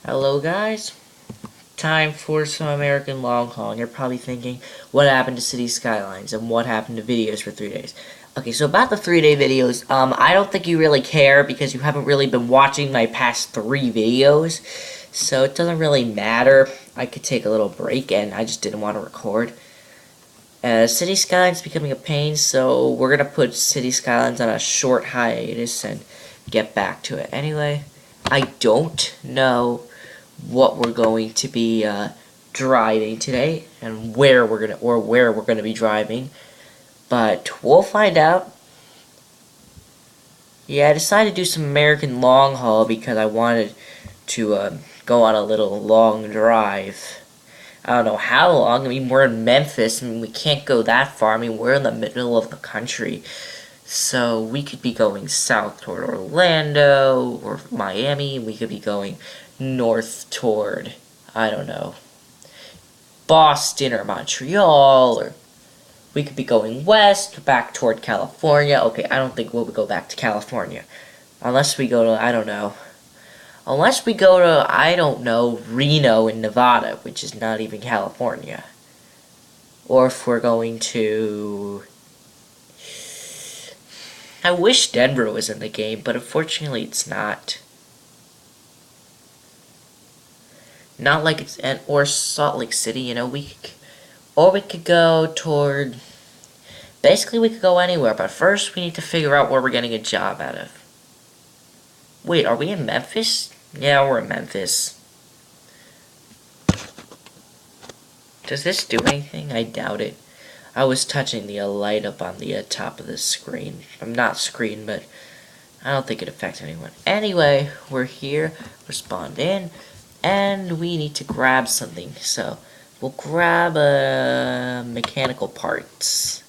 Hello guys, time for some American long haul. And you're probably thinking, what happened to Cities Skylines and what happened to videos for 3 days? Okay, so about the 3-day videos, I don't think you really care because you haven't really been watching my past 3 videos. So it doesn't really matter. I could take a little break and I just didn't want to record. Cities Skylines is becoming a pain, so we're gonna put Cities Skylines on a short hiatus and get back to it. Anyway, I don't know what we're going to be driving today and where we're gonna be driving, but we'll find out. Yeah, I decided to do some American long haul because I wanted to go on a little long drive. I don't know how long. I mean, we're in Memphis. I mean, we can't go that far. I mean, we're in the middle of the country. So we could be going south toward Orlando or Miami. We could be going north toward, I don't know, Boston or Montreal. Or we could be going west, back toward California. Okay, I don't think we'll go back to California. Unless we go to, I don't know, Reno in Nevada, which is not even California. Or if we're going to... I wish Denver was in the game, but unfortunately it's not. Not like it's... or Salt Lake City, you know, we could go toward... Basically, we could go anywhere, but first we need to figure out where we're getting a job out of. Wait, are we in Memphis? Yeah, we're in Memphis. Does this do anything? I doubt it. I was touching the light up on the top of the screen. I'm not screen, but I don't think it affects anyone. Anyway, we're here. We're spawned in. And we need to grab something. So, we'll grab mechanical parts.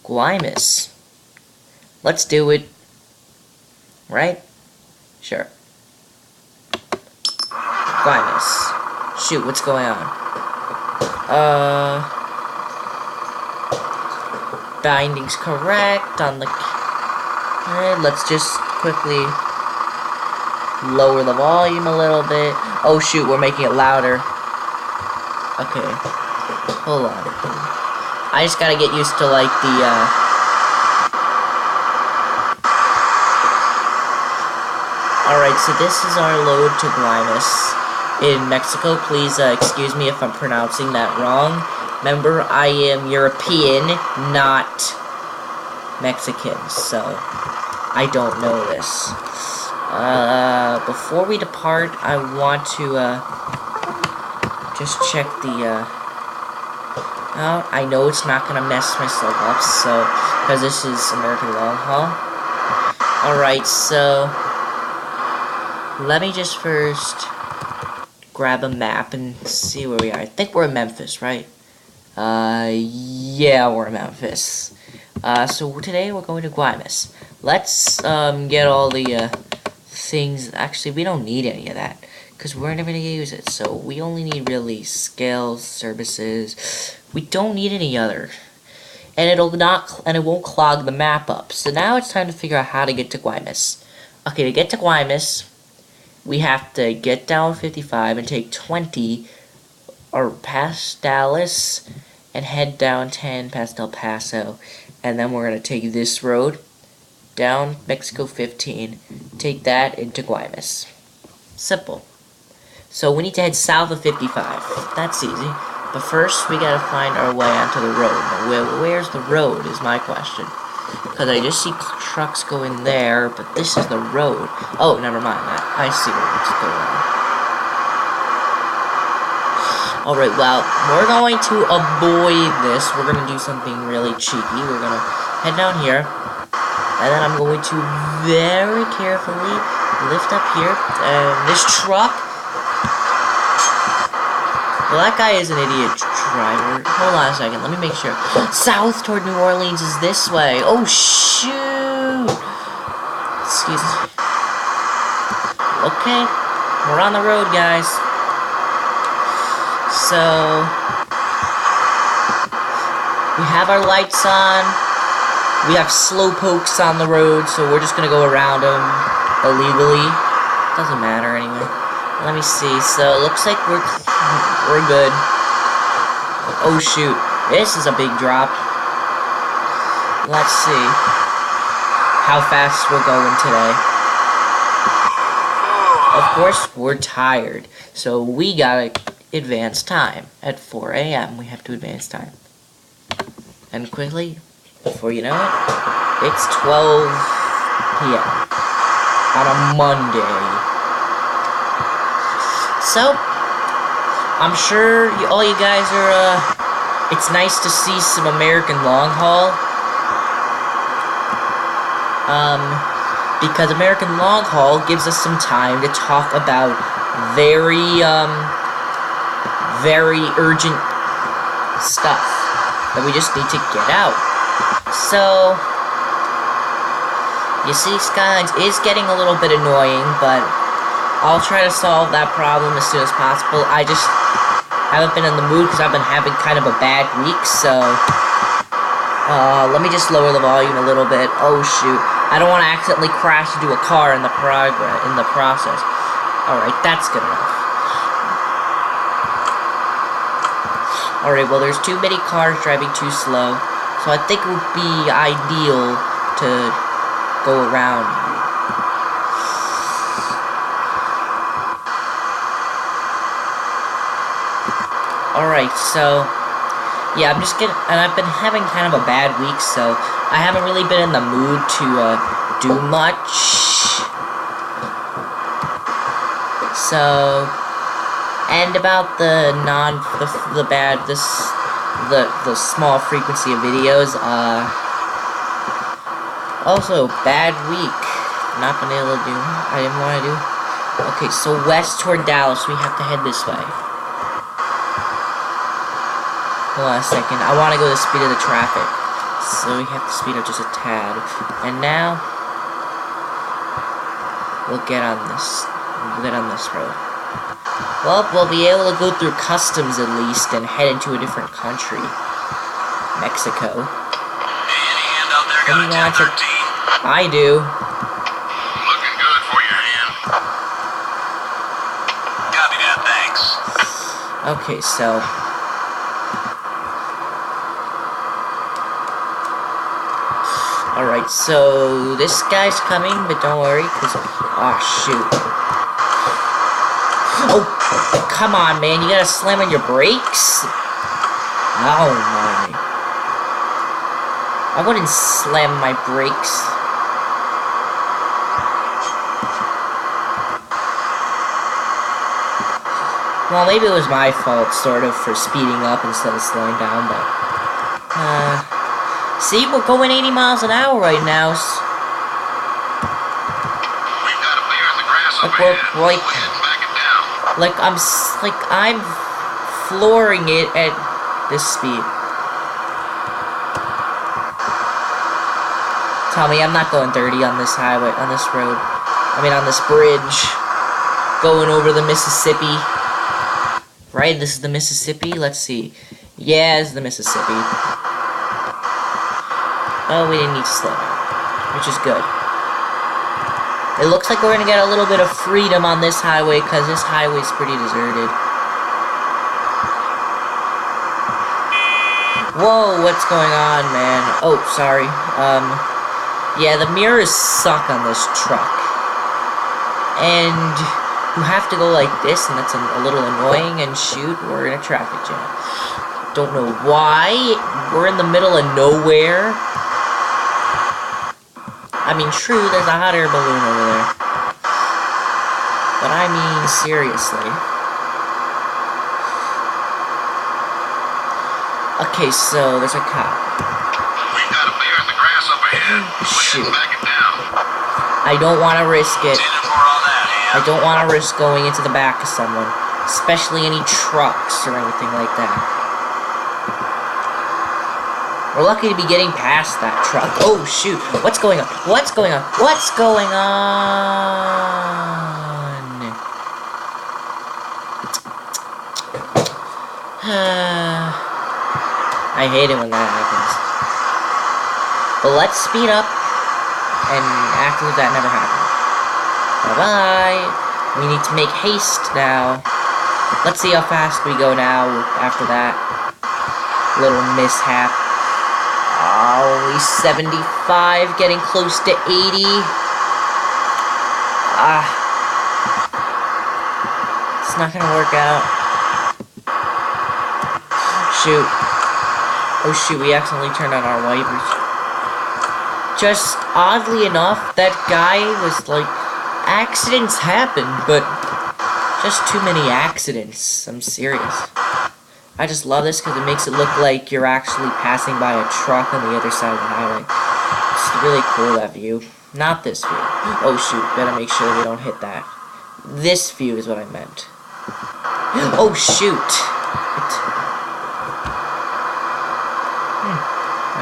Guaymas. Let's do it. Right? Sure. Guaymas. Shoot, what's going on? Binding's correct on the... let's just quickly lower the volume a little bit. Oh shoot, we're making it louder. Okay. Hold on. I just gotta get used to, like, the, Alright, so this is our load to Guaymas in Mexico. Please, excuse me if I'm pronouncing that wrong. Remember, I am European, not Mexican, so I don't know this. Before we depart, I want to, just check the, I know it's not gonna mess myself up, so, because this is American Long Haul. Alright, so, let me just first grab a map and see where we are. I think we're in Memphis, right? Yeah, we're in Memphis. So today we're going to Guaymas. Let's, get all the, things. Actually, we don't need any of that, because we're never going to use it. So we only need really skills, services. We don't need any other. And it won't clog the map up. So now it's time to figure out how to get to Guaymas. Okay, to get to Guaymas, we have to get down 55 and take 20 or past Dallas and head down 10 past El Paso. And then we're going to take this road down Mexico 15, take that into Guaymas. Simple. So we need to head south of 55. That's easy. But first, we gotta find our way onto the road. Now, where's the road is my question. Because I just see trucks going there, but this is the road. Oh, never mind that. I see what's going on. Alright, well, we're going to avoid this. We're gonna do something really cheeky. We're gonna head down here. And then I'm going to very carefully lift up here. And this truck... Well, that guy is an idiot driver. Hold on a second, let me make sure. South toward New Orleans is this way. Oh, shoot! Excuse me. Okay. We're on the road, guys. So we have our lights on. We have slow pokes on the road, so we're just gonna go around them illegally. Doesn't matter anyway. Let me see. So it looks like we're good. Oh shoot, this is a big drop. Let's see how fast we're going today. Of course, we're tired, so we gotta advance time. At 4 a.m. we have to advance time. And quickly, before you know it, it's 12 p.m. on a Monday. So, I'm sure all you guys are, it's nice to see some American long haul. Because American long haul gives us some time to talk about very urgent stuff that we just need to get out. So, you see, Skylines is getting a little bit annoying, but I'll try to solve that problem as soon as possible. I just haven't been in the mood because I've been having kind of a bad week, so let me just lower the volume a little bit. Oh shoot, I don't want to accidentally crash into a car in the process. Alright, that's good enough. Alright, well there's too many cars driving too slow, so I think it would be ideal to go around. Alright, so yeah, I've been having kind of a bad week, so I haven't really been in the mood to do much. So, and about the small frequency of videos, also bad week. Not been able to do. I didn't want to do. Okay, so west toward Dallas, we have to head this way. Hold on a second. I want to go the speed of the traffic, so we have to speed up just a tad. And now we'll get on this. We'll get on this road. Well, we'll be able to go through customs at least and head into a different country, Mexico. Any hand out there got a 1013? I do. Looking good for your hand. Copy that, thanks. Okay, so alright, so this guy's coming, but don't worry, because oh shoot. Oh, come on, man, you gotta slam on your brakes? Oh my. I wouldn't slam my brakes. Well, maybe it was my fault, sort of, for speeding up instead of slowing down, but see, we're going 80 miles an hour right now. We've got to clear the grass over here. Like I'm flooring it at this speed. Tommy, I'm not going 30 on this highway, on this road. I mean, on this bridge. Going over the Mississippi. Right, this is the Mississippi? Let's see. Yeah, it's the Mississippi. Oh, we didn't need to slow down, which is good. It looks like we're gonna get a little bit of freedom on this highway, because this highway's pretty deserted. Whoa, what's going on, man? Oh, sorry. Yeah, the mirrors suck on this truck. And you have to go like this, and that's a little annoying, and shoot, we're in a traffic jam. Don't know why. We're in the middle of nowhere. I mean, true, there's a hot air balloon over there. But I mean, seriously. Okay, so there's a cop. We've got to clear the grass up ahead. Shoot. Back it down. I don't want to risk it. 10 and 4 on that, I don't want to risk going into the back of someone. Especially any trucks or anything like that. We're lucky to be getting past that truck. Oh, shoot. What's going on? What's going on? What's going on? I hate it when that happens. But let's speed up and act as if that never happened. Bye-bye. We need to make haste now. Let's see how fast we go now after that little mishap. Only 75, getting close to 80. It's not gonna work out. Shoot. Oh shoot, we accidentally turned on our wipers. Just oddly enough, that guy was like, accidents happen, but just too many accidents. I'm serious. I just love this because it makes it look like you're actually passing by a truck on the other side of the highway. It's really cool, that view. Not this view. Oh shoot, better make sure we don't hit that. This view is what I meant. Oh shoot!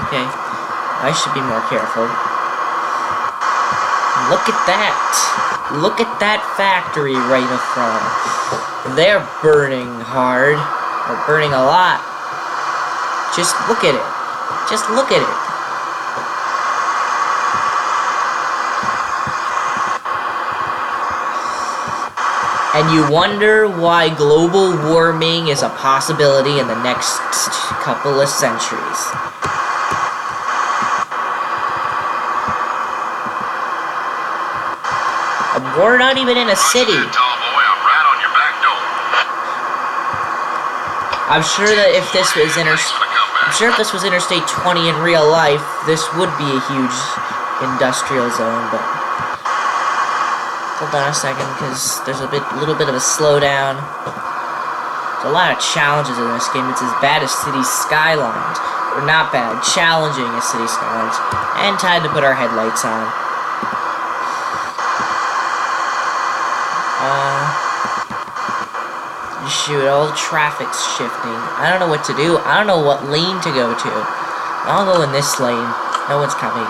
Okay, I should be more careful. Look at that! Look at that factory right in front. They're burning hard. They're burning a lot. Just look at it. Just look at it. And you wonder why global warming is a possibility in the next couple of centuries. We're not even in a city. I'm sure that if this was Interstate 20 in real life, this would be a huge industrial zone, but hold on a second, because there's a little bit of a slowdown. There's a lot of challenges in this game. It's as bad as Cities Skylines. Or not bad, challenging as Cities Skylines. And time to put our headlights on. Shoot, all the traffic's shifting. I don't know what to do. I don't know what lane to go to. I'll go in this lane. No one's coming.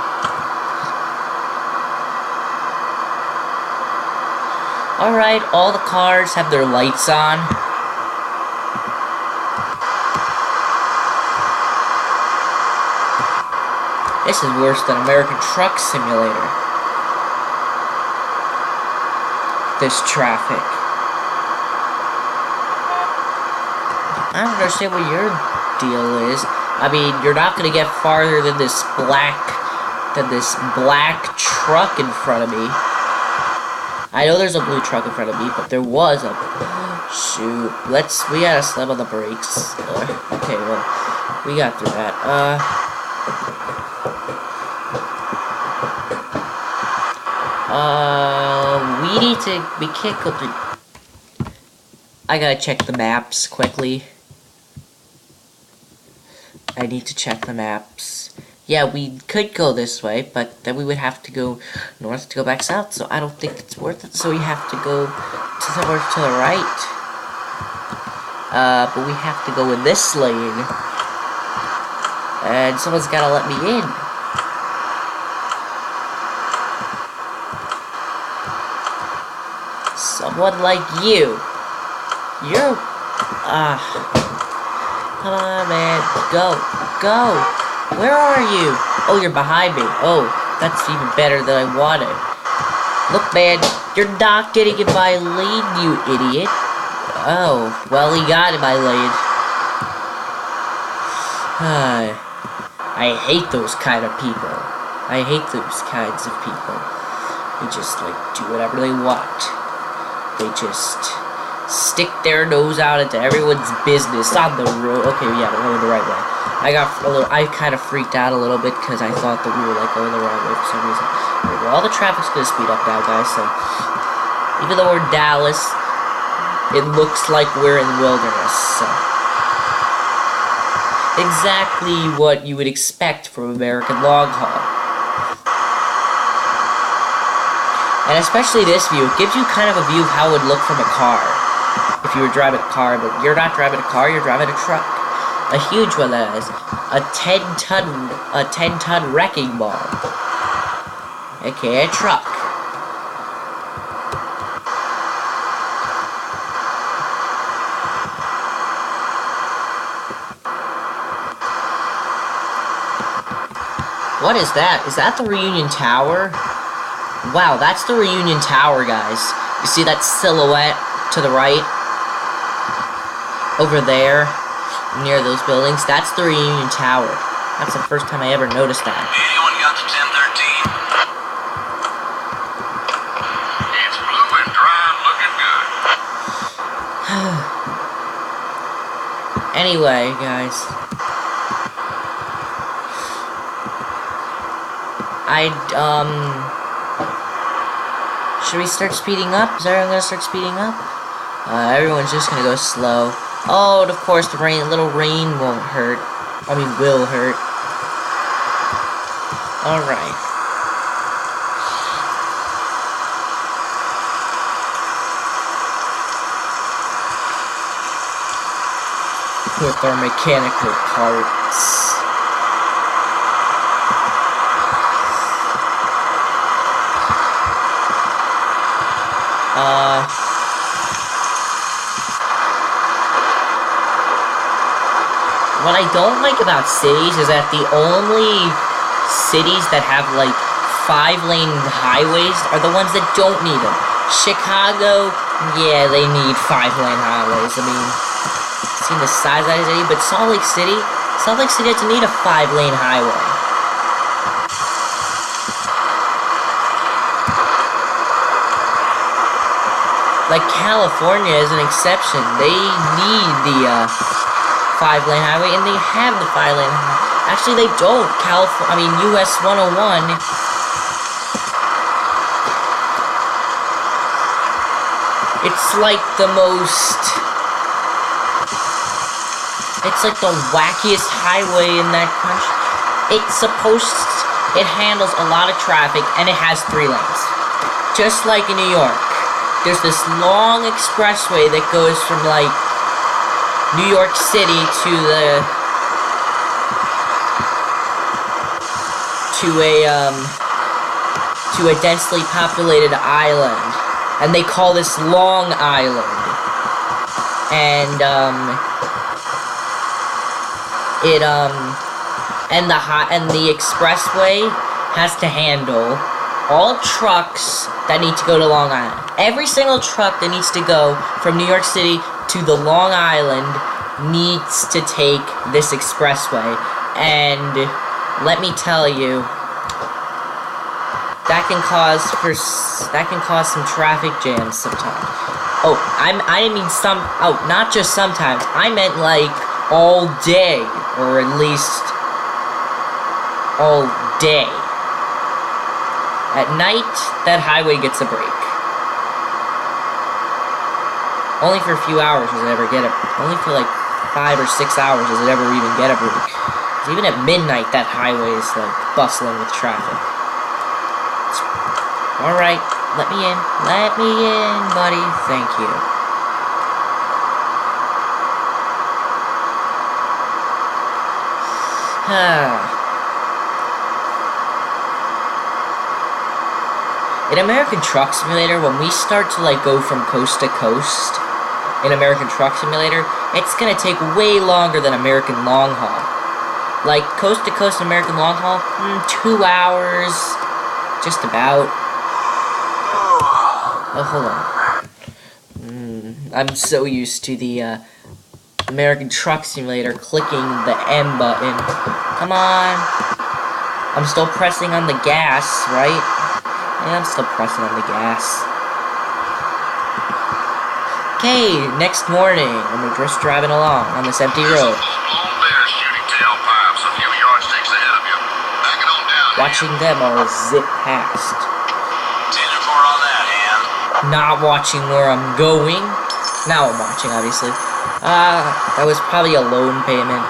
Alright, all the cars have their lights on. This is worse than American Truck Simulator. This traffic. I don't understand what your deal is. I mean, you're not gonna get farther than this black truck in front of me. I know there's a blue truck in front of me, but there was a... Shoot. We gotta slam on the brakes. Okay, well, we got through that. We can't go through... I gotta check the maps quickly. I need to check the maps. Yeah, we could go this way, but then we would have to go north to go back south, so I don't think it's worth it, so we have to go somewhere to the right. But we have to go in this lane. And someone's gotta let me in. Someone like you. You're... Come on, man. Go. Go. Where are you? Oh, you're behind me. Oh, that's even better than I wanted. Look, man. You're not getting in my lane, you idiot. Oh, well, he got in my lane. I hate those kind of people. I hate those kinds of people. They just, like, do whatever they want. They just... stick their nose out into everyone's business on the road. Okay, yeah, we're going the right way. I kind of freaked out a little bit because I thought that we were like going the wrong way for some reason. Well, all the traffic's gonna speed up now, guys. So even though we're in Dallas, it looks like we're in the wilderness. So exactly what you would expect from American long haul. And especially this view, it gives you kind of a view of how it would look from a car. If you were driving a car, but you're not driving a car, you're driving a truck. A huge one, that is. A 10-ton wrecking ball. Okay, a truck. What is that? Is that the Reunion Tower? Wow, that's the Reunion Tower, guys. You see that silhouette to the right? Over there, near those buildings? That's the Reunion Tower. That's the first time I ever noticed that. Anyone got the 1013? It's blue and dry and looking good. Anyway, guys. Should we start speeding up? Is everyone gonna start speeding up? Everyone's just gonna go slow. Oh, and of course the little rain won't hurt. I mean, will hurt. Alright. With our mechanical parts. What I don't like about cities is that the only cities that have, like, 5-lane highways are the ones that don't need them. Chicago, yeah, they need 5-lane highways. I mean, seen the size of that city, but Salt Lake City doesn't need a 5-lane highway. Like, California is an exception. They need the 5-lane highway, and they have the 5-lane highway. Actually, they don't. US 101. It's like the most... It's like the wackiest highway in that country. It handles a lot of traffic, and it has 3 lanes. Just like in New York. There's this long expressway that goes from, like, New York City to a densely populated island. And they call this Long Island. And, and the expressway has to handle all trucks that need to go to Long Island. Every single truck that needs to go from New York City to the Long Island needs to take this expressway. And let me tell you, that can cause some traffic jams sometimes. Oh, not just sometimes. I meant like all day, or at least all day. At night, that highway gets a break. Only for a few hours does it ever get a... Only for like 5 or 6 hours does it ever even get a break. 'Cause even at midnight, that highway is like bustling with traffic. Alright, let me in. Let me in, buddy. Thank you. In American Truck Simulator, when we start to like go from coast to coast in American Truck Simulator, it's gonna take way longer than American Long Haul. Like coast to coast American Long Haul, 2 hours, just about. Oh, hold on. I'm so used to the American Truck Simulator clicking the M button. Come on. I'm still pressing on the gas, right? Yeah, I'm still pressing on the gas. Okay, next morning, and we're just driving along on this empty road. Watching them all zip past. Not watching where I'm going. Now I'm watching, obviously. That was probably a loan payment.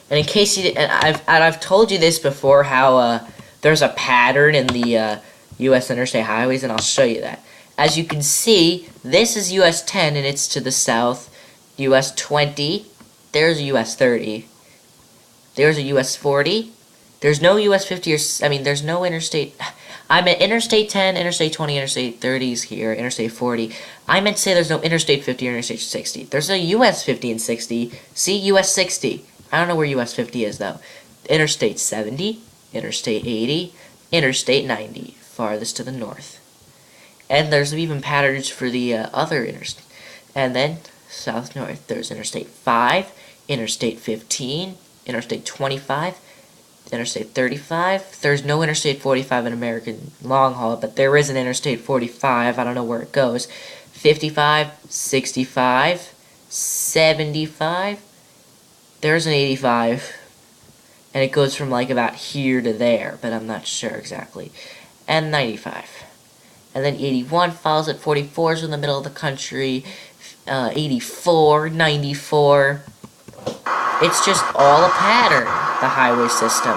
And in case you didn't, I've told you this before, how there's a pattern in the U.S. interstate highways, and I'll show you that. As you can see, this is U.S. 10, and it's to the south. U.S. 20. There's a U.S. 30. There's a U.S. 40. There's no U.S. 50 or... there's no interstate... I meant Interstate 10, Interstate 20, Interstate 30s here, Interstate 40. I meant to say there's no Interstate 50 or Interstate 60. There's a US 50 and 60. See, US 60. I don't know where US 50 is, though. Interstate 70, Interstate 80, Interstate 90, farthest to the north. And there's even patterns for the other interstate. And then, south-north, there's Interstate 5, Interstate 15, Interstate 25, Interstate 35. There's no Interstate 45 in American long haul, but there is an Interstate 45. I don't know where it goes. 55, 65, 75. There's an 85. And it goes from like about here to there, but I'm not sure exactly. And 95. And then 81 follows it. 44 is in the middle of the country. 84, 94. It's just all a pattern, the highway system.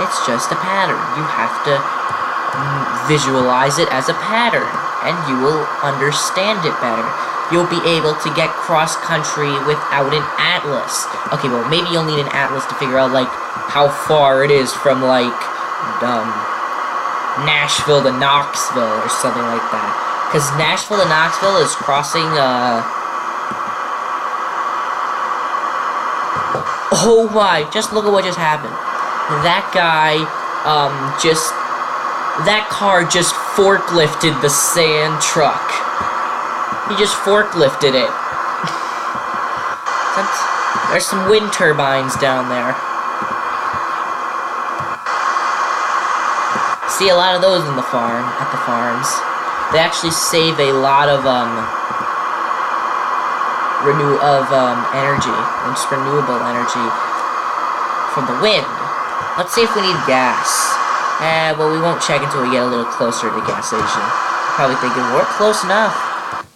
It's just a pattern. You have to visualize it as a pattern, and you will understand it better. You'll be able to get cross-country without an atlas. Okay, well, maybe you'll need an atlas to figure out, like, how far it is from, like, Nashville to Knoxville or something like that. Because Nashville to Knoxville is crossing, Oh my, just look at what just happened. That guy, that car just forklifted the sand truck. He just forklifted it. There's some wind turbines down there. See a lot of those in the at the farms. They actually save a lot of, energy, and just renewable energy from the wind. Let's see if we need gas. Well, we won't check until we get a little closer to the gas station. Probably thinking, we're close enough.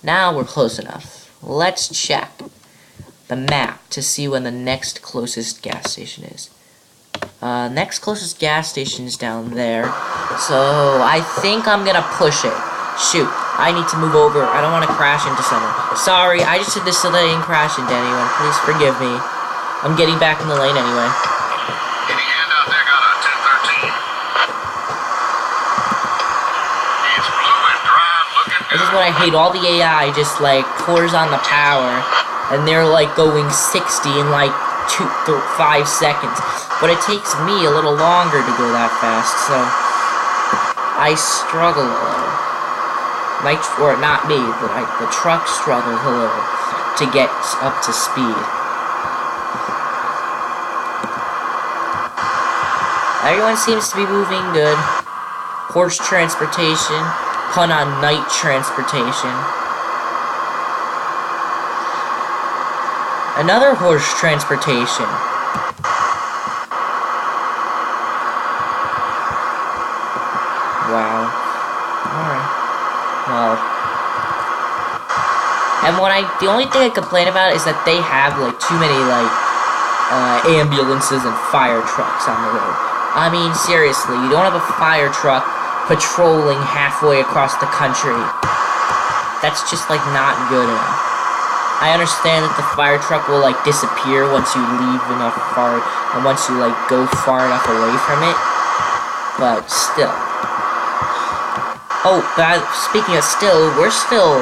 Now we're close enough. Let's check the map to see when the next closest gas station is. Next closest gas station is down there. So, I think I'm gonna push it. Shoot, I need to move over. I don't want to crash into someone. Sorry, I just did this so that I didn't crash into anyone. Please forgive me. I'm getting back in the lane anyway. Any hand out there got a 1013? It's blue and dry, looking This is good. what I hate. All the AI just, like, pours on the power. And they're, like, going 60 in, like, 5 seconds. But it takes me a little longer to go that fast, so I struggle a little. Or not me, but the truck struggles a little to get up to speed. Everyone seems to be moving good. Horse transportation, pun on night transportation. Another horse transportation. Wow. Alright. Well. And the only thing I complain about is that they have, like, too many, like, ambulances and fire trucks on the road. I mean, seriously, you don't have a fire truck patrolling halfway across the country. That's just, like, not good enough. I understand that the fire truck will, like, disappear once you leave enough far, and once you, like, go far enough away from it, but still. Oh, but speaking of still, we're still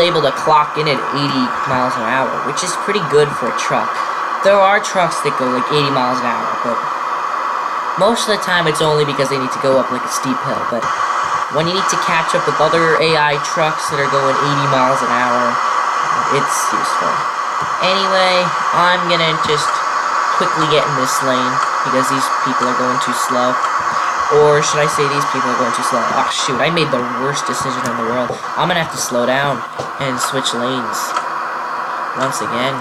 able to clock in at 80 miles an hour, which is pretty good for a truck. There are trucks that go, like, 80 miles an hour, but most of the time it's only because they need to go up, like, a steep hill, but when you need to catch up with other AI trucks that are going 80 miles an hour, it's useful. Anyway, I'm gonna just quickly get in this lane, because these people are going too slow. Or should I say these people are going too slow? Oh shoot, I made the worst decision in the world. I'm gonna have to slow down and switch lanes. Once again.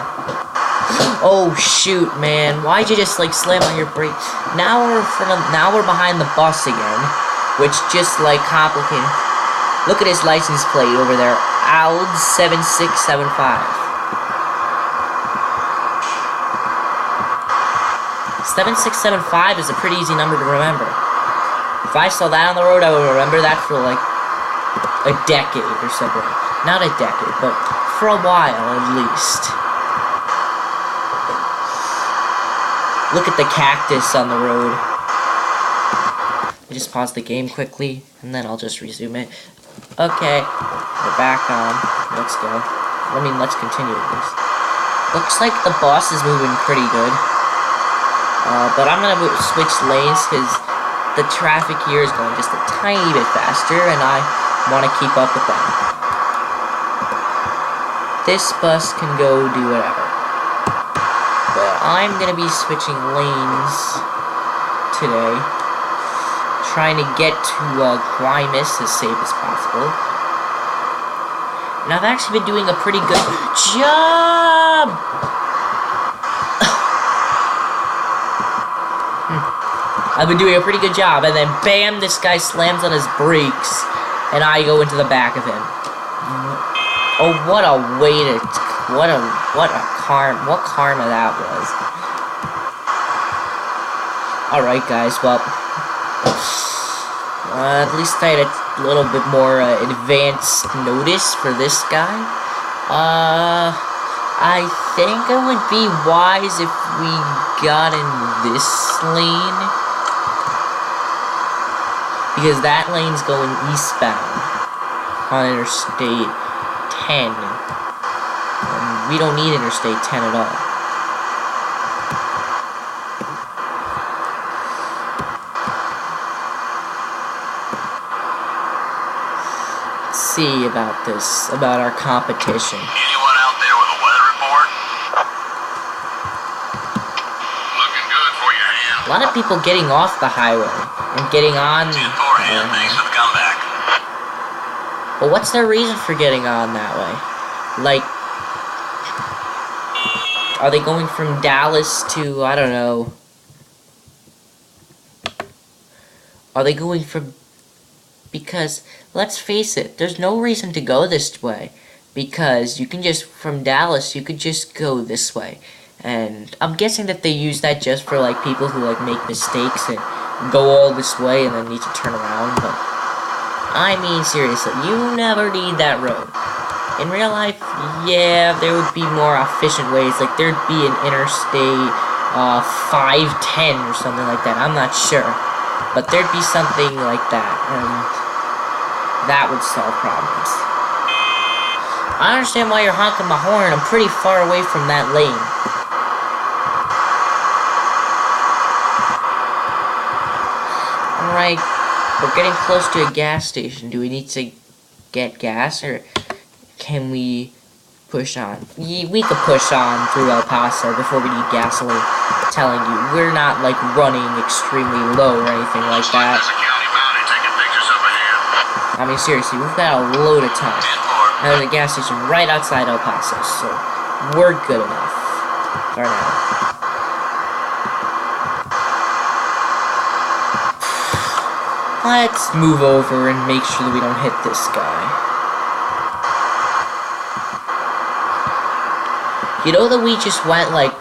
Oh shoot, man. Why'd you just, like, slam on your brakes? Now we're behind the bus again. Which just, like, complicated. Look at his license plate over there. ALD 7675. 7675 is a pretty easy number to remember. If I saw that on the road, I would remember that for, like, a decade or something. Not a decade, but for a while, at least. Look at the cactus on the road. I just pause the game quickly, and then I'll just resume it. Okay, we're back on. Let's go. Let's continue with this. Looks like the boss is moving pretty good. But I'm gonna switch lanes because the traffic here is going just a tiny bit faster, and I want to keep up with them. This bus can go do whatever. But I'm gonna be switching lanes today, trying to get to Guaymas as safe as possible. And I've actually been doing a pretty good job! I've been doing a pretty good job, and then bam, this guy slams on his brakes, and I go into the back of him. Oh, what a way to... What karma that was. Alright, guys, well... at least I had a little bit more advanced notice for this guy. I think it would be wise if we got in this lane, because that lane's going eastbound on Interstate 10. And we don't need Interstate 10 at all. See about this, about our competition. Anyone out there with a weather report? Looking good for your hand. A lot of people getting off the highway and getting on. 10-4 hand, thanks for the comeback. But what's their reason for getting on that way? Like, are they going from Dallas to, I don't know. Are they going from... Because, let's face it, there's no reason to go this way. Because you can just, from Dallas, you could just go this way. And I'm guessing that they use that just for, like, people who, like, make mistakes and go all this way and then need to turn around. But, I mean, seriously, you never need that road. In real life, yeah, there would be more efficient ways. Like, there'd be an Interstate 510 or something like that. I'm not sure. But there'd be something like that. That would solve problems. I understand why you're honking my horn. I'm pretty far away from that lane. Alright, we're getting close to a gas station. Do we need to get gas, or can we push on? We could push on through El Paso before we need gasoline. I'm telling you, we're not like running extremely low or anything like that. I mean, seriously, we've got a load of time. There's a gas station right outside El Paso, so we're good enough for now. Let's move over and make sure that we don't hit this guy. You know that we just went, like,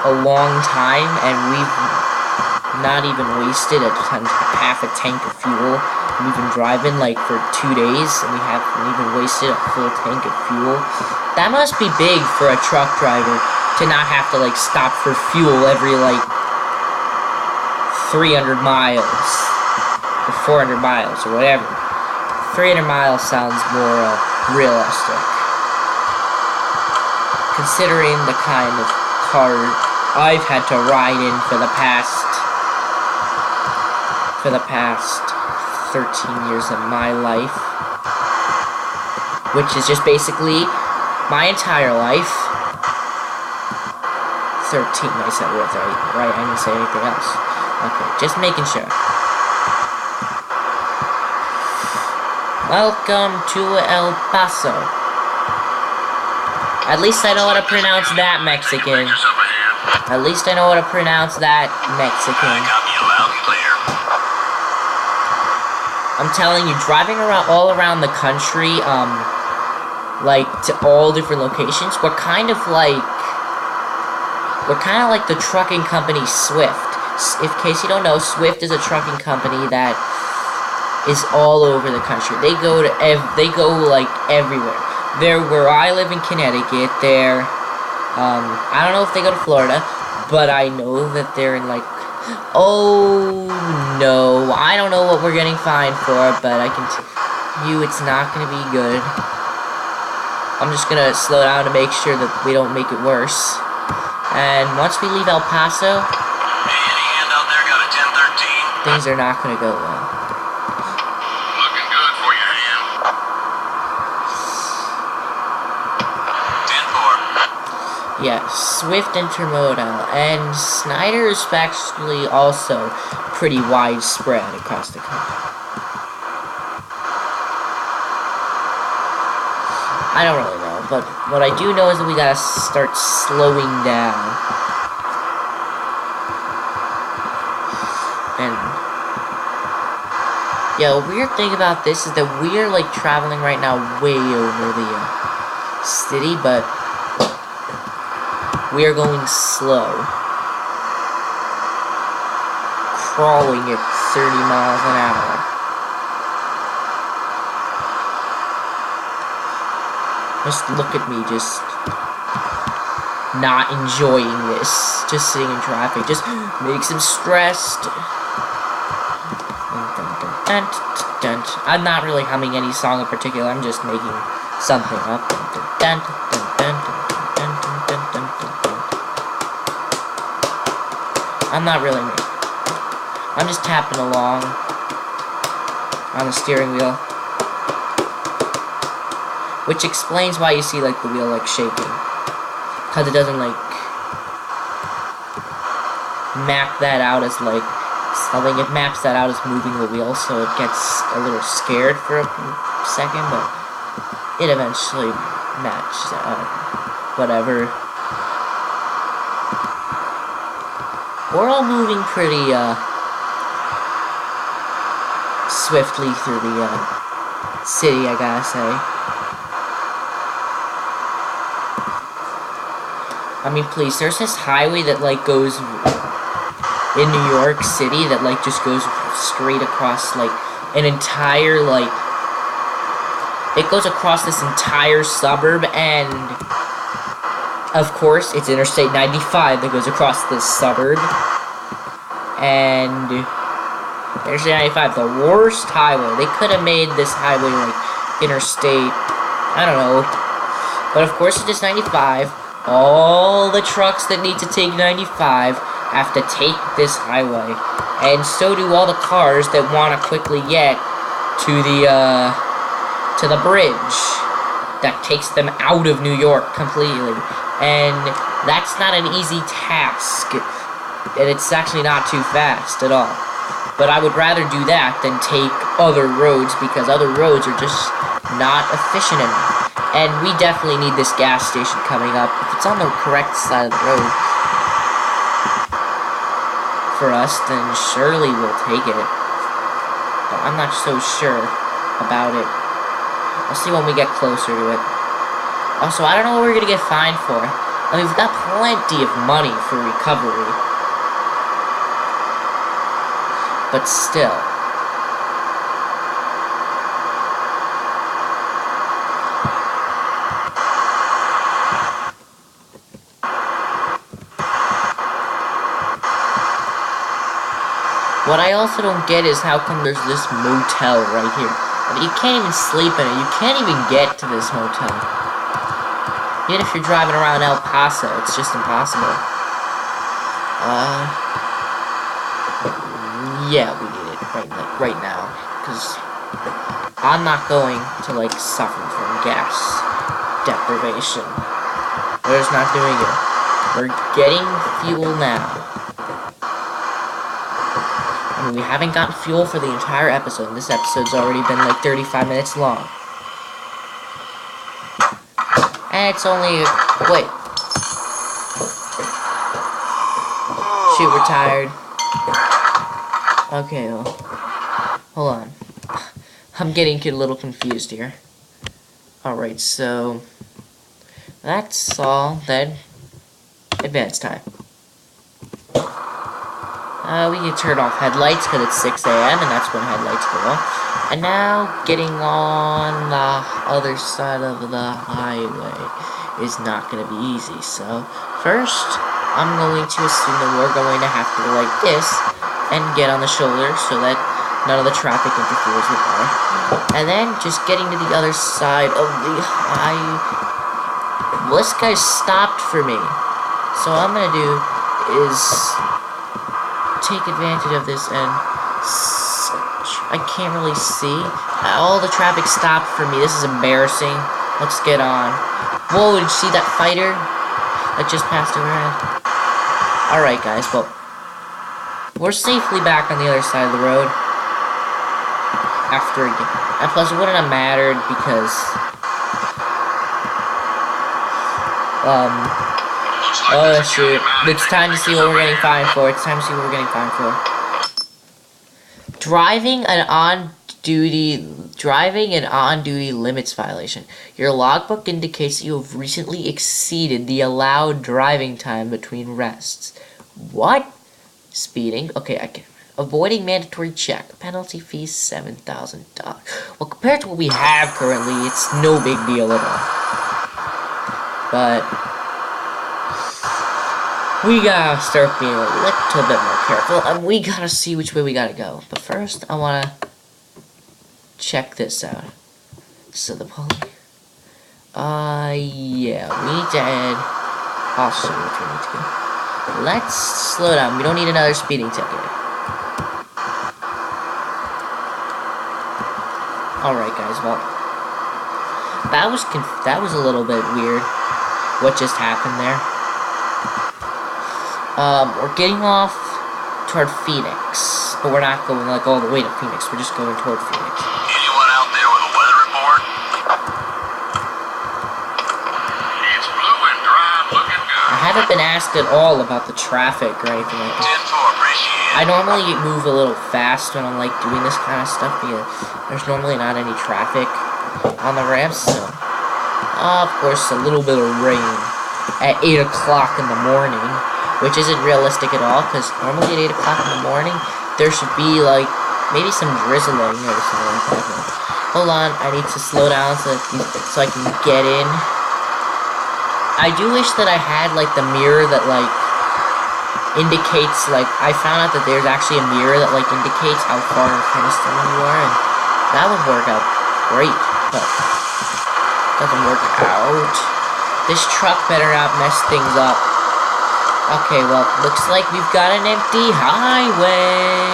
a long time, and we've not even wasted half a tank of fuel. We've been driving, like, for 2 days, and we haven't even wasted a full tank of fuel. That must be big for a truck driver to not have to, like, stop for fuel every, like, 300 miles. Or 400 miles, or whatever. 300 miles sounds more realistic. Considering the kind of car I've had to ride in for the past 13 years of my life, which is just basically my entire life. 13, I said with right? I didn't say anything else. Okay, just making sure. Welcome to El Paso. At least I know how to pronounce that Mexican. At least I know how to pronounce that Mexican. I'm telling you, driving around all around the country, like to all different locations, we're kind of like the trucking company Swift. In case you don't know, Swift is a trucking company that is all over the country. They go like everywhere. They're where I live in Connecticut. They're I don't know if they go to Florida, but I know that they're in like, oh no, I don't know what we're getting fined for, but I can tell you it's not gonna be good. I'm just gonna slow down to make sure that we don't make it worse. And once we leave El Paso, things are not gonna go well. Looking good for you, hand. 10-4. Yeah, Swift Intermodal, and Snyder is actually also pretty widespread across the country. I don't really know, but what I do know is that we gotta start slowing down. And yeah, a weird thing about this is that we are like traveling right now way over the city, but we are going slow. Crawling at 30 miles an hour. Just look at me, just not enjoying this. Just sitting in traffic just makes him stressed. I'm not really humming any song in particular, I'm just making something up. I'm not really making. I'm just tapping along on the steering wheel. Which explains why you see, like, the wheel, like, shaking. Because it doesn't, like, map that out as, like, something. It maps that out as moving the wheel, so it gets a little scared for a second, but it eventually matches out. Whatever. We're all moving pretty, swiftly through the, city, I gotta say. I mean, please, there's this highway that, like, goes in New York City that, like, just goes straight across, like, an entire, like, it goes across this entire suburb, and, of course, it's Interstate 95 that goes across this suburb, and Interstate 95, the worst highway. They could have made this highway, like, Interstate, I don't know, but, of course, it's just 95. All the trucks that need to take 95 have to take this highway, and so do all the cars that want to quickly get to the bridge that takes them out of New York completely, and that's not an easy task, and it's actually not too fast at all. But I would rather do that than take other roads, because other roads are just not efficient enough. And we definitely need this gas station coming up. If it's on the correct side of the road for us, then surely we'll take it. But I'm not so sure about it. I'll see when we get closer to it. Also, I don't know what we're gonna get fined for. I mean, we've got plenty of money for recovery. But still. What I also don't get is how come there's this motel right here. I mean, you can't even sleep in it. You can't even get to this motel. Even if you're driving around El Paso, it's just impossible. Yeah, we need it right now. Because I'm not going to, like, suffer from gas deprivation. We're just not doing it. We're getting fuel now. I mean, we haven't gotten fuel for the entire episode, and this episode's already been like 35 minutes long. And it's only... wait. Shoot, we're tired. Okay, well, hold on. I'm getting a little confused here. Alright, so... that's all then. Advance time. We can turn off headlights because it's 6 a.m. and that's when headlights go off. And now, getting on the other side of the highway is not going to be easy. So, first, I'm going to assume that we're going to have to go like this and get on the shoulder so that none of the traffic interferes with our. And then just getting to the other side of the high. Well, this guy stopped for me. So what I'm gonna do is take advantage of this and I can't really see. All the traffic stopped for me. This is embarrassing. Let's get on. Whoa, did you see that fighter that just passed overhead? Alright guys, well, we're safely back on the other side of the road. After again. And plus it wouldn't have mattered because oh shoot. It's time to see what we're getting fined for. It's time to see what we're getting fined for. Driving an on-duty limits violation. Your logbook indicates that you have recently exceeded the allowed driving time between rests. What? Speeding? Okay, I can. Avoiding mandatory check. Penalty fee $7,000. Well, compared to what we have currently, it's no big deal at all. But we gotta start being a little bit more careful, and we gotta see which way we gotta go. But first, I wanna check this out. So the police. Yeah, we need to head. I'll show you which we need to go. Let's slow down. We don't need another speeding ticket. Alright, guys, well, that was a little bit weird, what just happened there. We're getting off toward Phoenix, but we're not going, like, all the way to Phoenix, we're just going toward Phoenix. Anyone out there with a weather report? It's blue and dry and looking good. I haven't been asked at all about the traffic or anything like that. 10-4, appreciate I normally move a little fast when I'm, like, doing this kind of stuff, because there's normally not any traffic on the ramps, so. Of course, a little bit of rain at 8 o'clock in the morning, which isn't realistic at all, because normally at 8 o'clock in the morning, there should be, like, maybe some drizzling or something like that. But hold on, I need to slow down so I can get in. I do wish that I had, like, the mirror that, like, indicates, like, I found out that there's actually a mirror that, like, indicates how far in front of someone you are, and that would work out great, but doesn't work out. This truck better not mess things up. Okay, well, looks like we've got an empty highway.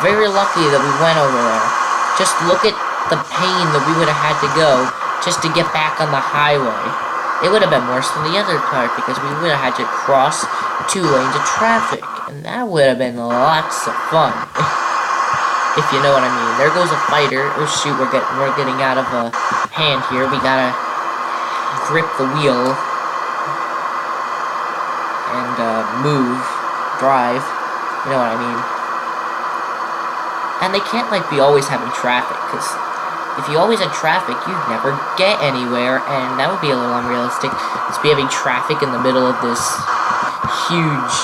Very lucky that we went over there. Just look at the pain that we would have had to go just to get back on the highway. It would have been worse than the other part because we would have had to cross 2 lanes of traffic, and that would have been lots of fun. If you know what I mean. There goes a fighter. Oh shoot, we're getting out of hand here. We gotta grip the wheel and drive. You know what I mean. And they can't, like, be always having traffic, because if you always had traffic, you'd never get anywhere, and that would be a little unrealistic, to be having traffic in the middle of this huge,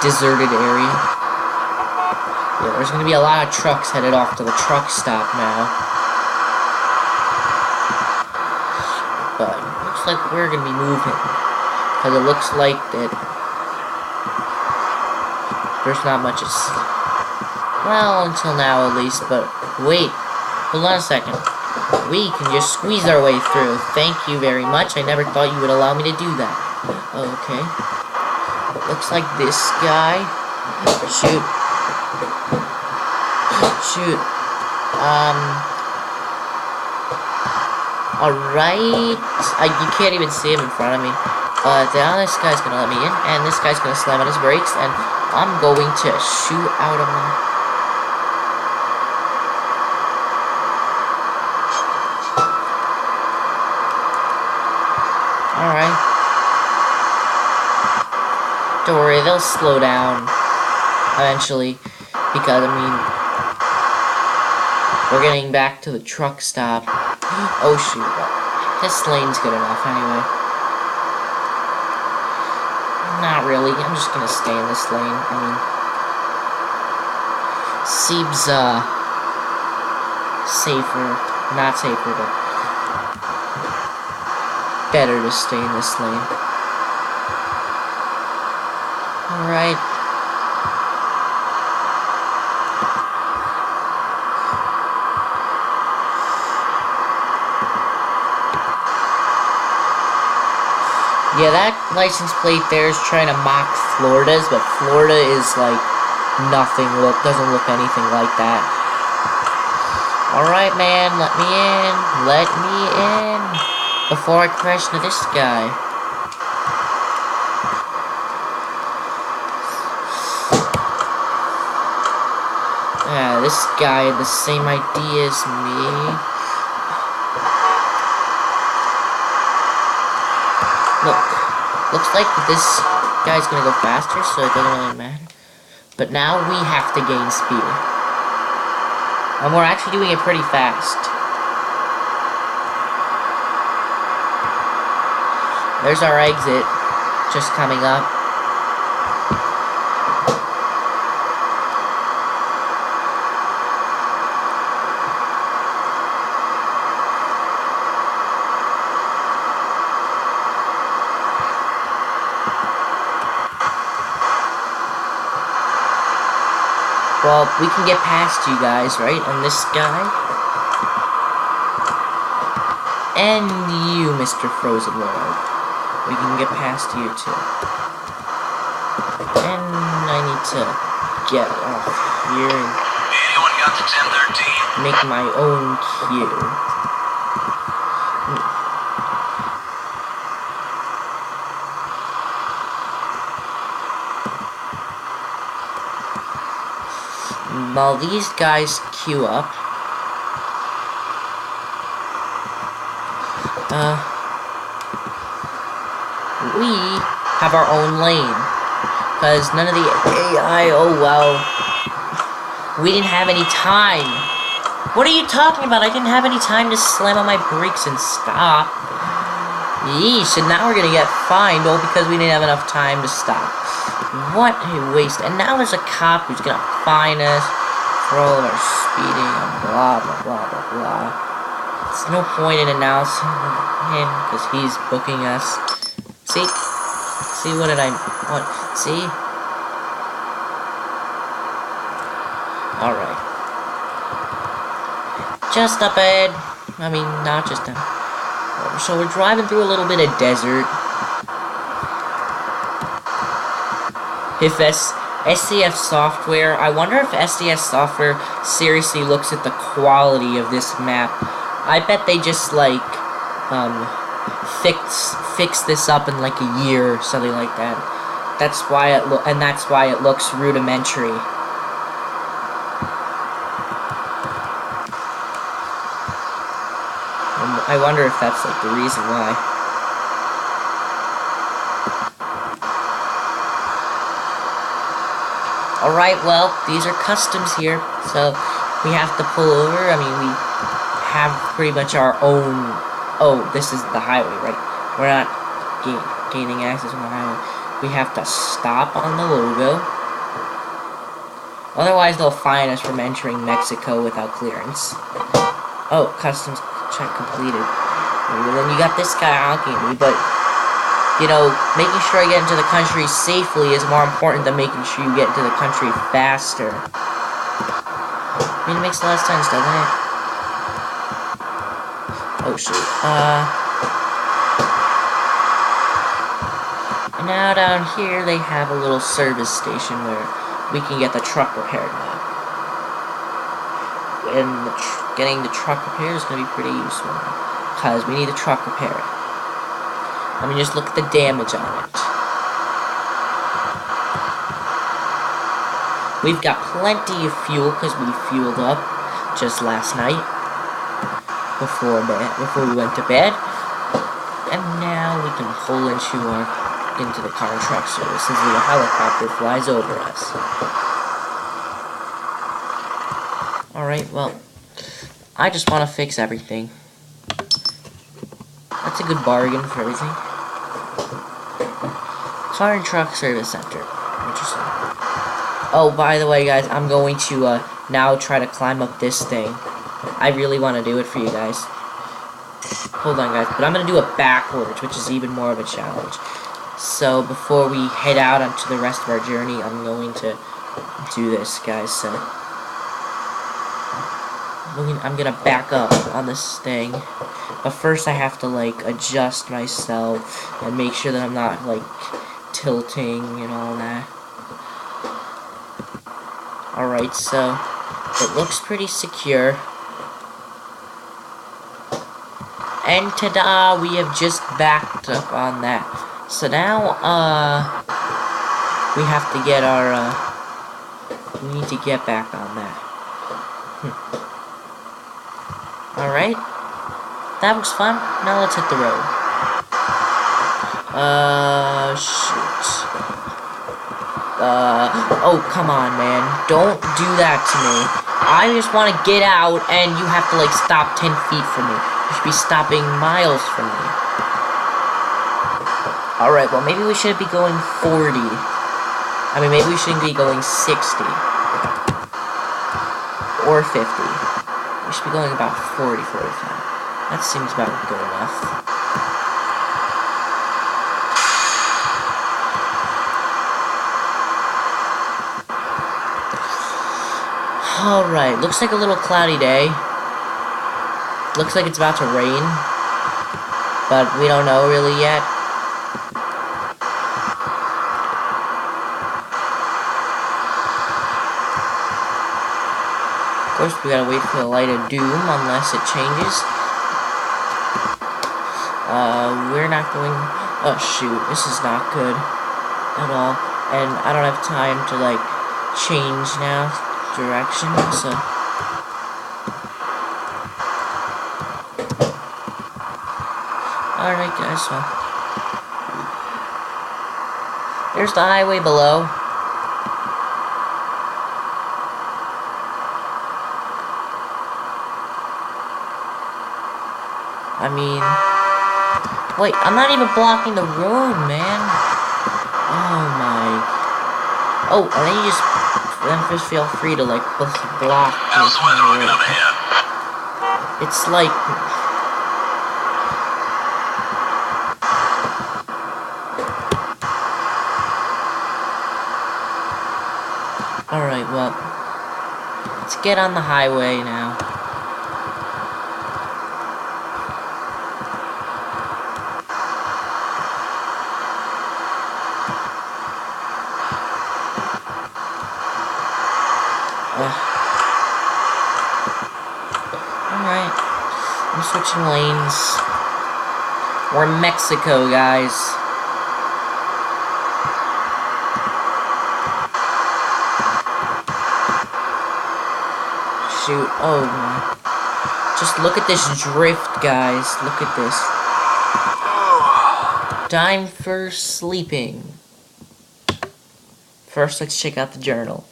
deserted area. Yeah, there's gonna be a lot of trucks headed off to the truck stop now. But it looks like we're gonna be moving, because it looks like that there's not much well, until now at least, but wait, hold on a second. We can just squeeze our way through. Thank you very much. I never thought you would allow me to do that. Okay. Looks like this guy. Shoot. Shoot. Alright. You can't even see him in front of me. But now this guy's gonna let me in, and this guy's gonna slam on his brakes, and I'm going to shoot out of my... Alright. Don't worry, they'll slow down eventually, because, I mean, we're getting back to the truck stop. Oh shoot, this lane's good enough anyway. Not really, I'm just gonna stay in this lane. I mean, seems, safer. Not safer, but better to stay in this lane. Alright. Yeah, that license plate there is trying to mock Florida's, but Florida is like nothing. Doesn't look anything like that. Alright, man, let me in. Let me in. Before I crash into this guy. Yeah, this guy had the same idea as me. Looks like this guy's gonna go faster, so it doesn't really matter. But now we have to gain speed. And we're actually doing it pretty fast. There's our exit, just coming up. Well, we can get past you guys, right? And this guy. And you, Mr. Frozen Lord. We can get past you, too. And I need to get off here and Anyone got the 1013? make my own queue. While these guys queue up, we have our own lane, because none of the AI, oh well, we didn't have any time. What are you talking about? I didn't have any time to slam on my brakes and stop. Yeesh, and now we're gonna get fined all because we didn't have enough time to stop. What a waste. And now there's a cop who's gonna fine us for all of our speeding and blah blah blah blah blah. There's no point in announcing him because he's booking us. See? See, what did I... What? See? Alright. Just up ahead. I mean, not just up. So we're driving through a little bit of desert. If SCF software, I wonder if SCF software seriously looks at the quality of this map. I bet they just like fix this up in like a year or something like that. That's why it looks rudimentary. I wonder if that's like the reason why. Alright, well, these are customs here, so we have to pull over. I mean, we have pretty much our own... Oh, this is the highway, right? We're not gaining access on the highway. We have to stop on the logo. Otherwise, they'll fine us from entering Mexico without clearance. Oh, customs check completed. And then you got this guy honking at me, but... You know, making sure I get into the country safely is more important than making sure you get into the country faster. I mean, it makes a lot of sense, doesn't it? Oh, shoot. And now down here, they have a little service station where we can get the truck repaired now. And getting the truck repaired is going to be pretty useful, because we need the truck repaired. I mean, just look at the damage on it. We've got plenty of fuel because we fueled up just last night before we went to bed, and now we can pull into the contract service as the helicopter flies over us. All right, well, I just want to fix everything. That's a good bargain for everything. Car and Truck Service Center. Interesting. Oh, by the way, guys, I'm going to now try to climb up this thing. I really want to do it for you guys. Hold on, guys. But I'm going to do it backwards, which is even more of a challenge. So, before we head out onto the rest of our journey, I'm going to do this, guys. So, I'm going to back up on this thing. But first, I have to, like, adjust myself and make sure that I'm not, like, tilting and all that. Alright, so it looks pretty secure. And ta-da! We have just backed up on that. So now, we have to get our, we need to get back on that. Alright. That was fun. Now let's hit the road. Shoot. Oh, come on, man. Don't do that to me. I just want to get out, and you have to, like, stop 10 feet from me. You should be stopping miles from me. Alright, well, maybe we should be going 40. I mean, maybe we shouldn't be going 60. Or 50. We should be going about 40, 45. That seems about good enough. Alright, looks like a little cloudy day. Looks like it's about to rain. But we don't know really yet. Of course, we gotta wait for the light of doom unless it changes. We're not going... Oh, shoot. This is not good at all. And I don't have time to, like, change now. Direction, so alright guys, so there's the highway below. I mean, wait, I'm not even blocking the road, man. Oh my. Oh, and then you just feel free to, like, block How's the weather looking up ahead? It's like... Alright, well... Let's get on the highway now. Alright. I'm switching lanes. We're in Mexico, guys. Shoot. Oh, my. Just look at this drift, guys. Look at this. Time for sleeping. First, let's check out the journal.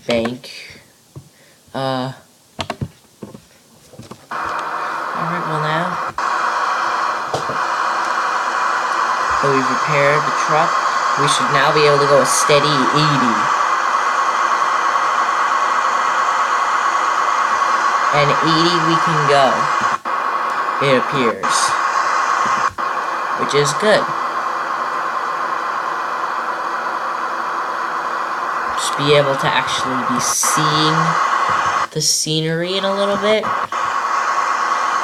Bank. Alright, well now. So we've repaired the truck. We should now be able to go a steady 80. And 80 we can go. It appears. Which is good. Just be able to actually be seeing the scenery in a little bit.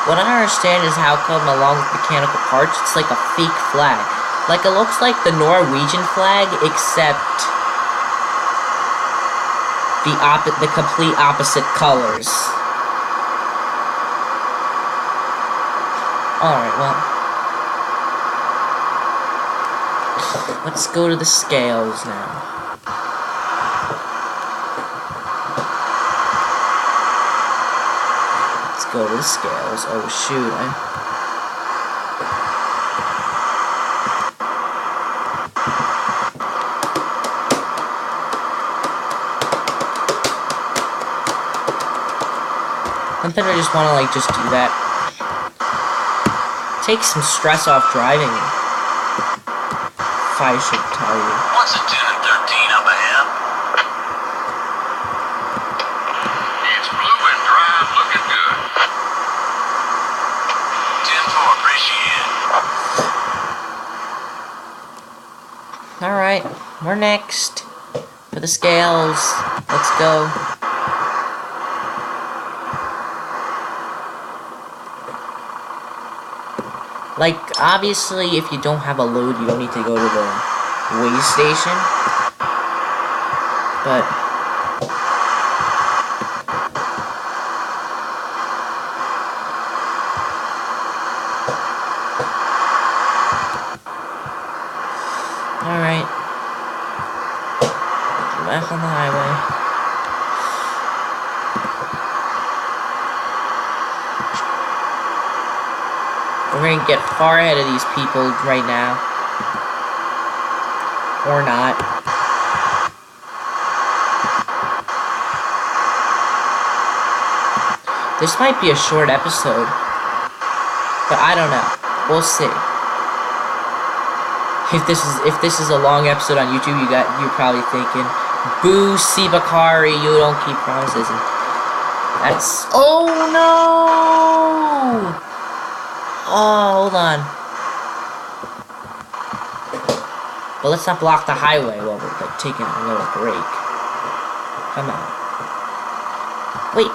What I don't understand is how come along with mechanical parts, it's like a fake flag. Like, it looks like the Norwegian flag, except the complete opposite colors. Alright, well. Let's go to the scales now. Go to the scales. Oh shoot, Sometimes I just want to, like, just do that. Take some stress off driving. If I should tell you. What's a 10 and 13 up ahead? Alright, we're next for the scales. Let's go. Like, obviously, if you don't have a load, you don't need to go to the weigh station. But alright. Back on the highway. We're gonna get far ahead of these people right now. Or not. This might be a short episode. But I don't know. We'll see. If this is a long episode on YouTube, you're probably thinking, boo, Sibakari, you don't keep promises. And that's, oh no! Oh, hold on. But let's not block the highway while we're like taking a little break. Come on. Wait.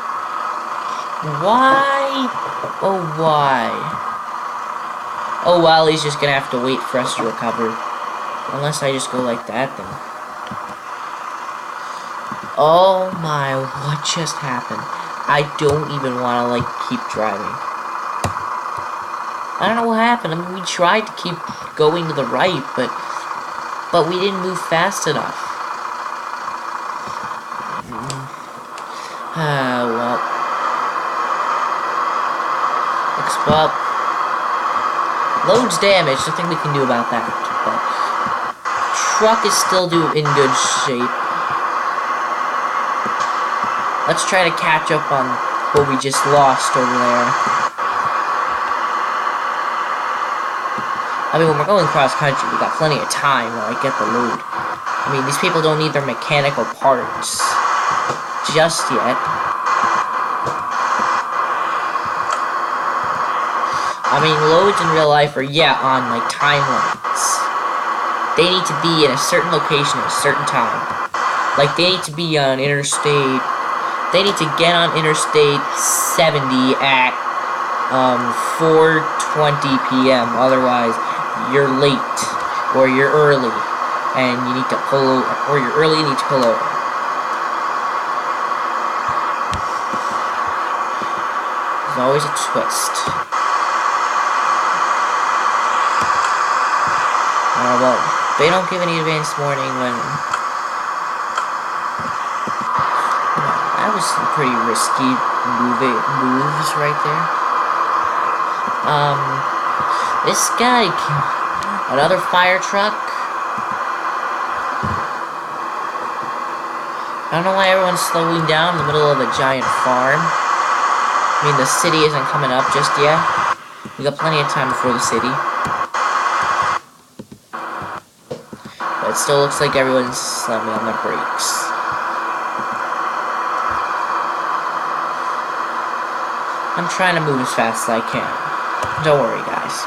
Why? Oh, why? Oh, well, he's just gonna have to wait for us to recover. Unless I just go like that, then. Oh my, what just happened? I don't even want to, like, keep driving. I don't know what happened. I mean, we tried to keep going to the right, but we didn't move fast enough. Well. Well, load's damaged. Nothing we can do about that. But truck is still in good shape. Let's try to catch up on what we just lost over there. I mean, when we're going cross country, we got plenty of time while I get the load. I mean, these people don't need their mechanical parts just yet. I mean, loads in real life are, on, like, timelines. They need to be in a certain location at a certain time. Like, they need to be on Interstate... They need to get on Interstate 70 at, 4:20 p.m. Otherwise, you're late. Or you're early. And you need to pull over. Or you're early, you need to pull over. There's always a twist. Well, they don't give any advance warning when... That was some pretty risky moves right there. This guy... Another fire truck? I don't know why everyone's slowing down in the middle of a giant farm. I mean, the city isn't coming up just yet. We got plenty of time before the city. It still looks like everyone's slamming on their brakes. I'm trying to move as fast as I can. Don't worry, guys.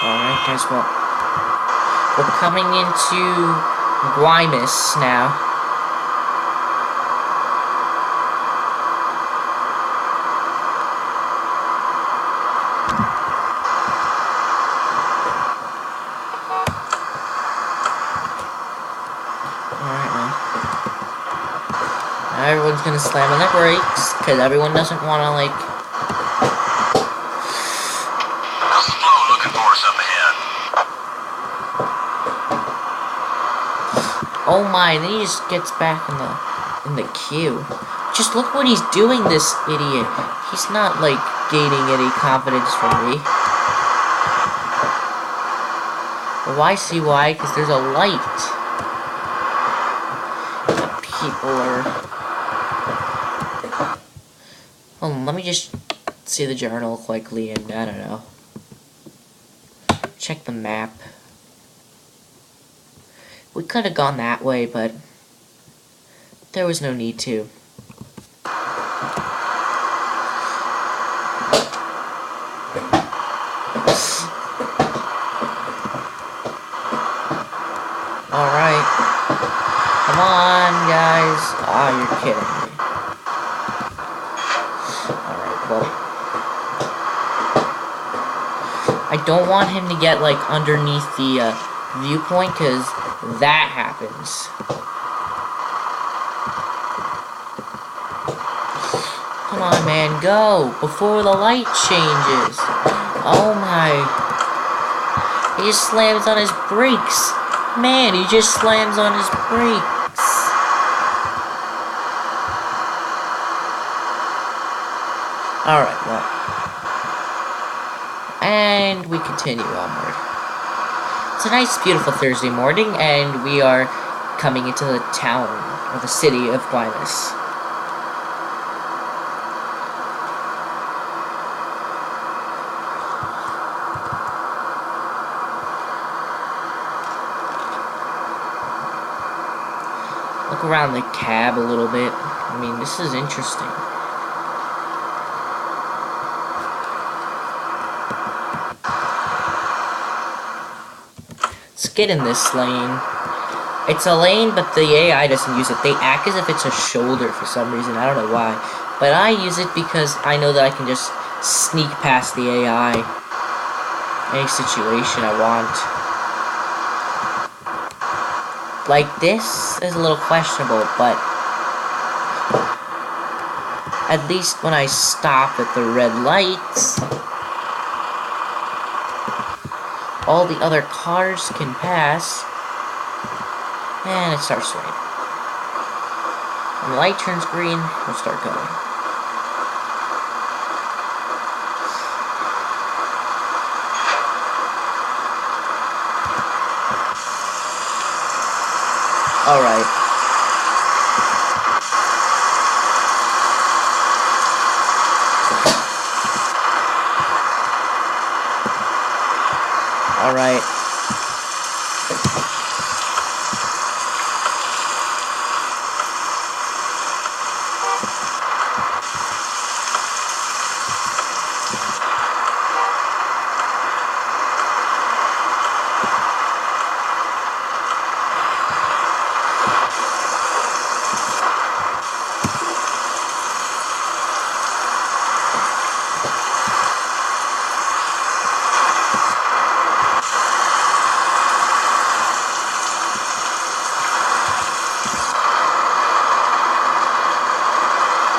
Alright, guys, well, we're coming into Guaymas now. Alright, well. Now everyone's gonna slam on their brakes, because everyone doesn't want to, like... Oh my, then he just gets back in the queue. Just look what he's doing, this idiot. He's not, like, gaining any confidence from me. Well, I see why, because there's a light. People are Hold on, let me just see the journal quickly and, I don't know, check the map. We could have gone that way, but there was no need to. Alright. Come on, guys. Ah, you're kidding me. Alright, well. I don't want him to get, like, underneath the, viewpoint, because that happens. Come on, man, go! Before the light changes! Oh my... He just slams on his brakes! Man, he just slams on his brakes! Alright, well... And we continue onward. It's a nice, beautiful Thursday morning, and we are coming into the town, or the city of Guaymas. Look around the cab a little bit. I mean, this is interesting. Let's get in this lane. It's a lane, but the AI doesn't use it. They act as if it's a shoulder for some reason. I don't know why. But I use it because I know that I can just sneak past the AI. Any situation I want. Like, this is a little questionable, but at least when I stop at the red lights, all the other cars can pass, and it starts raining. When the light turns green, we'll start going. Alright. Alright.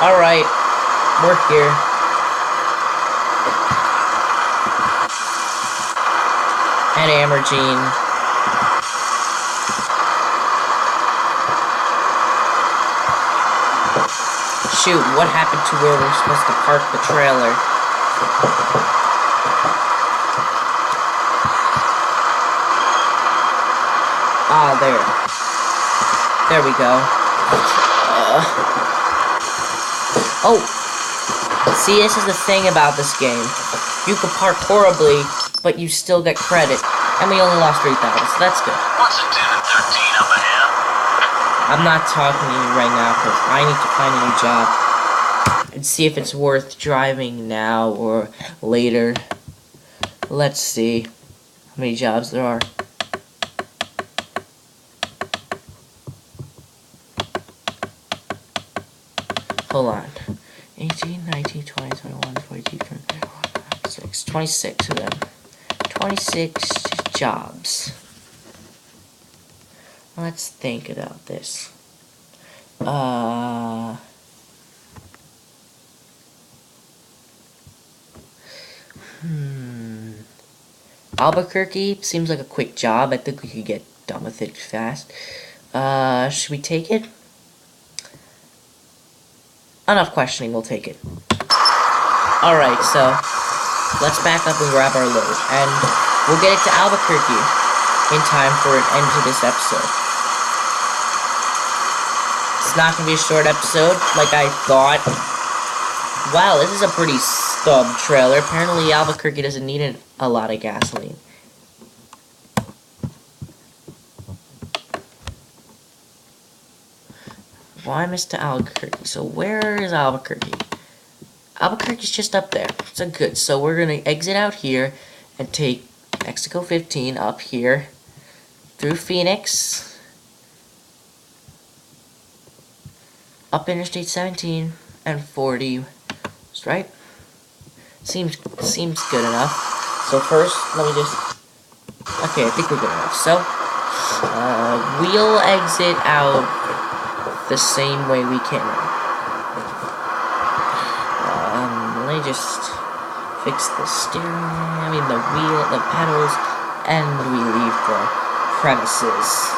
Alright, we're here. And Amergene. Shoot, what happened to where we're supposed to park the trailer? Ah, there. There we go. Oh! See, this is the thing about this game. You can park horribly, but you still get credit. And we only lost 3,000, so that's good. What's it doing, 13 up ahead? I'm not talking to you right now, because I need to find a new job. And see if it's worth driving now or later. Let's see how many jobs there are. Hold on. 18, 19, 20, 21, 22, 23, 26. 26 of them. 26 jobs. Let's think about this. Albuquerque seems like a quick job. I think we could get done with it fast. Should we take it? Enough questioning, we'll take it. Alright, so let's back up and grab our load, and we'll get it to Albuquerque in time for an end to this episode. It's not going to be a short episode like I thought Wow, this is a pretty stub trailer. Apparently Albuquerque doesn't need a lot of gasoline. Why Mr. Albuquerque? So where is Albuquerque? Albuquerque's just up there. So good. So we're gonna exit out here and take Mexico 15 up here through Phoenix, up Interstate 17 and 40. That's right. Seems good enough. So first, let me just. Okay, I think we're good enough. So we'll exit out the same way we came in. Let me just fix the steering, the wheel, the pedals, and we leave the premises.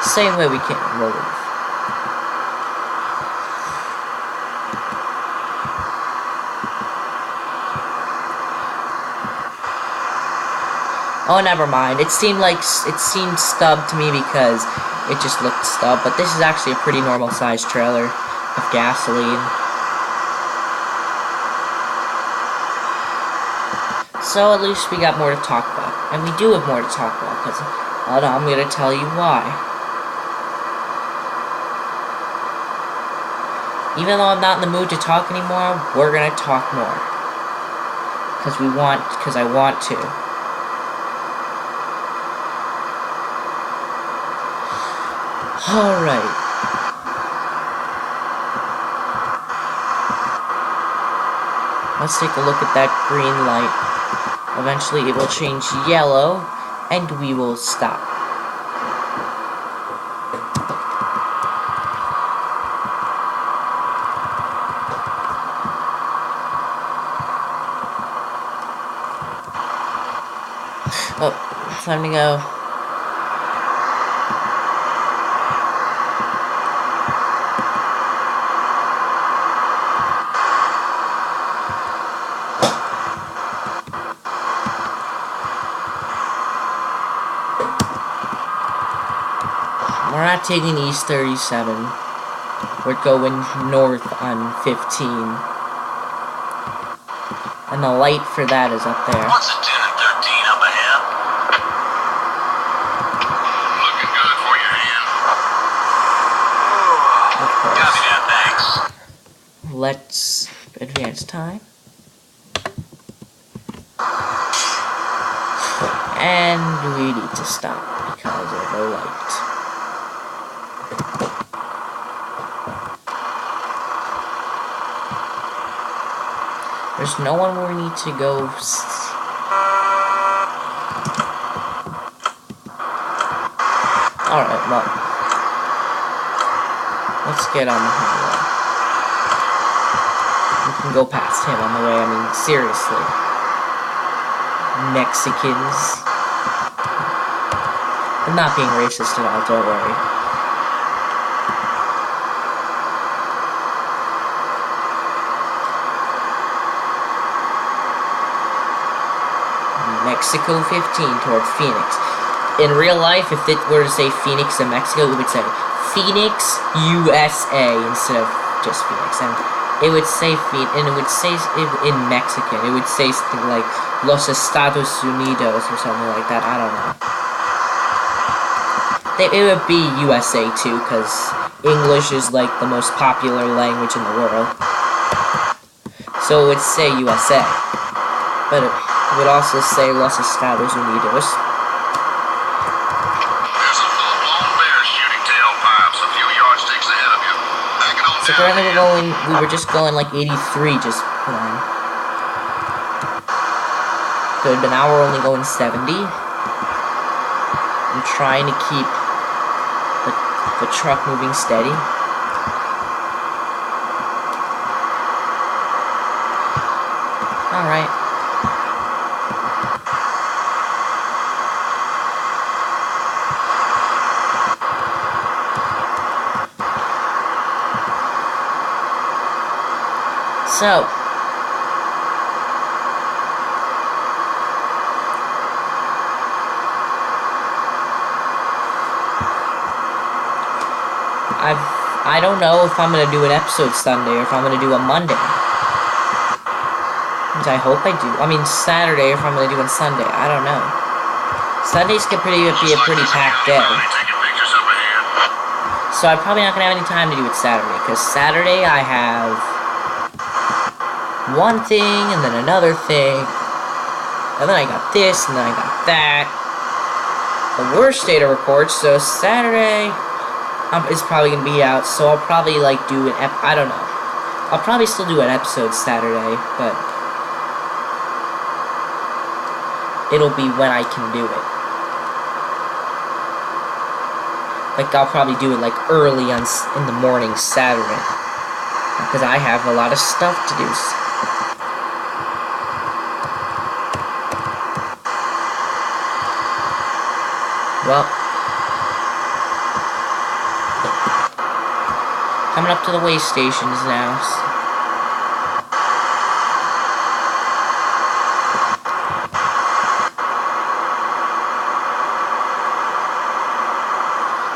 Same way we came, we'll leave. Oh, never mind. It seemed stub to me because it just looked stub, but this is actually a pretty normal sized trailer of gasoline. So at least we got more to talk about, and we do have more to talk about because I'm gonna tell you why. Even though I'm not in the mood to talk anymore, we're gonna talk more because I want to. Alright. Let's take a look at that green light. Eventually it will change yellow, and we will stop. Oh, it's time to go. We're not taking East 37. We're going north on 15. And the light for that is up there. What's it 10 and 13 up ahead? Looking good for your hand. Copy that, thanks. Let's advance time. And we need to stop because of the light. There's no one where we need to go. Alright, well. Let's get on the highway. We can go past him on the way, seriously. Mexicans. I'm not being racist at all, don't worry. Mexico 15 toward Phoenix. In real life, if it were to say Phoenix in Mexico, it would say Phoenix, USA instead of just Phoenix. And it would say and it would say in Mexican. It would say something like Los Estados Unidos or something like that. I don't know. It would be USA too, because English is like the most popular language in the world. So it would say USA. But it would also say Los Estados Unidos. There's a full-blown bear shooting tailpipes a few yardsticks ahead of you. Back it on So down. currently we were just going like 83 just then. Good, but now we're only going 70. I'm trying to keep the truck moving steady. Alright. So, I don't know if I'm gonna do an episode Sunday or if I'm gonna do a Monday. Which I hope I do. I mean Saturday, or if I'm gonna do it Sunday. I don't know. Sundays can be a pretty packed day. So I'm probably not gonna have any time to do it Saturday, because Saturday I have one thing and then another thing, and then I got this and then I got that. The worst day to record, so Saturday is probably gonna be out, so I'll probably like do an I don't know. I'll probably still do an episode Saturday, but it'll be when I can do it. Like, I'll probably do it, like, early in the morning Saturday. Because I have a lot of stuff to do. Well. Coming up to the way stations now.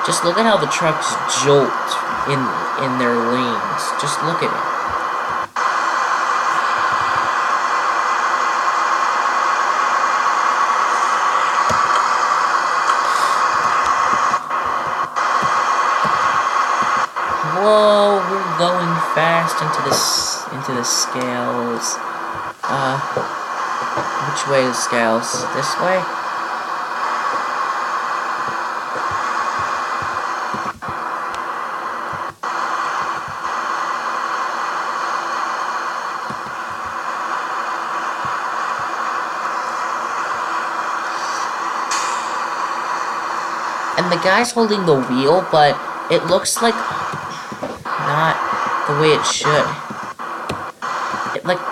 Just look at how the trucks jolt in their lanes. Just look at it. Whoa, we're going fast into the scales. Which way are the scales? This way? And the guy's holding the wheel, but it looks like not the way it should. It, like,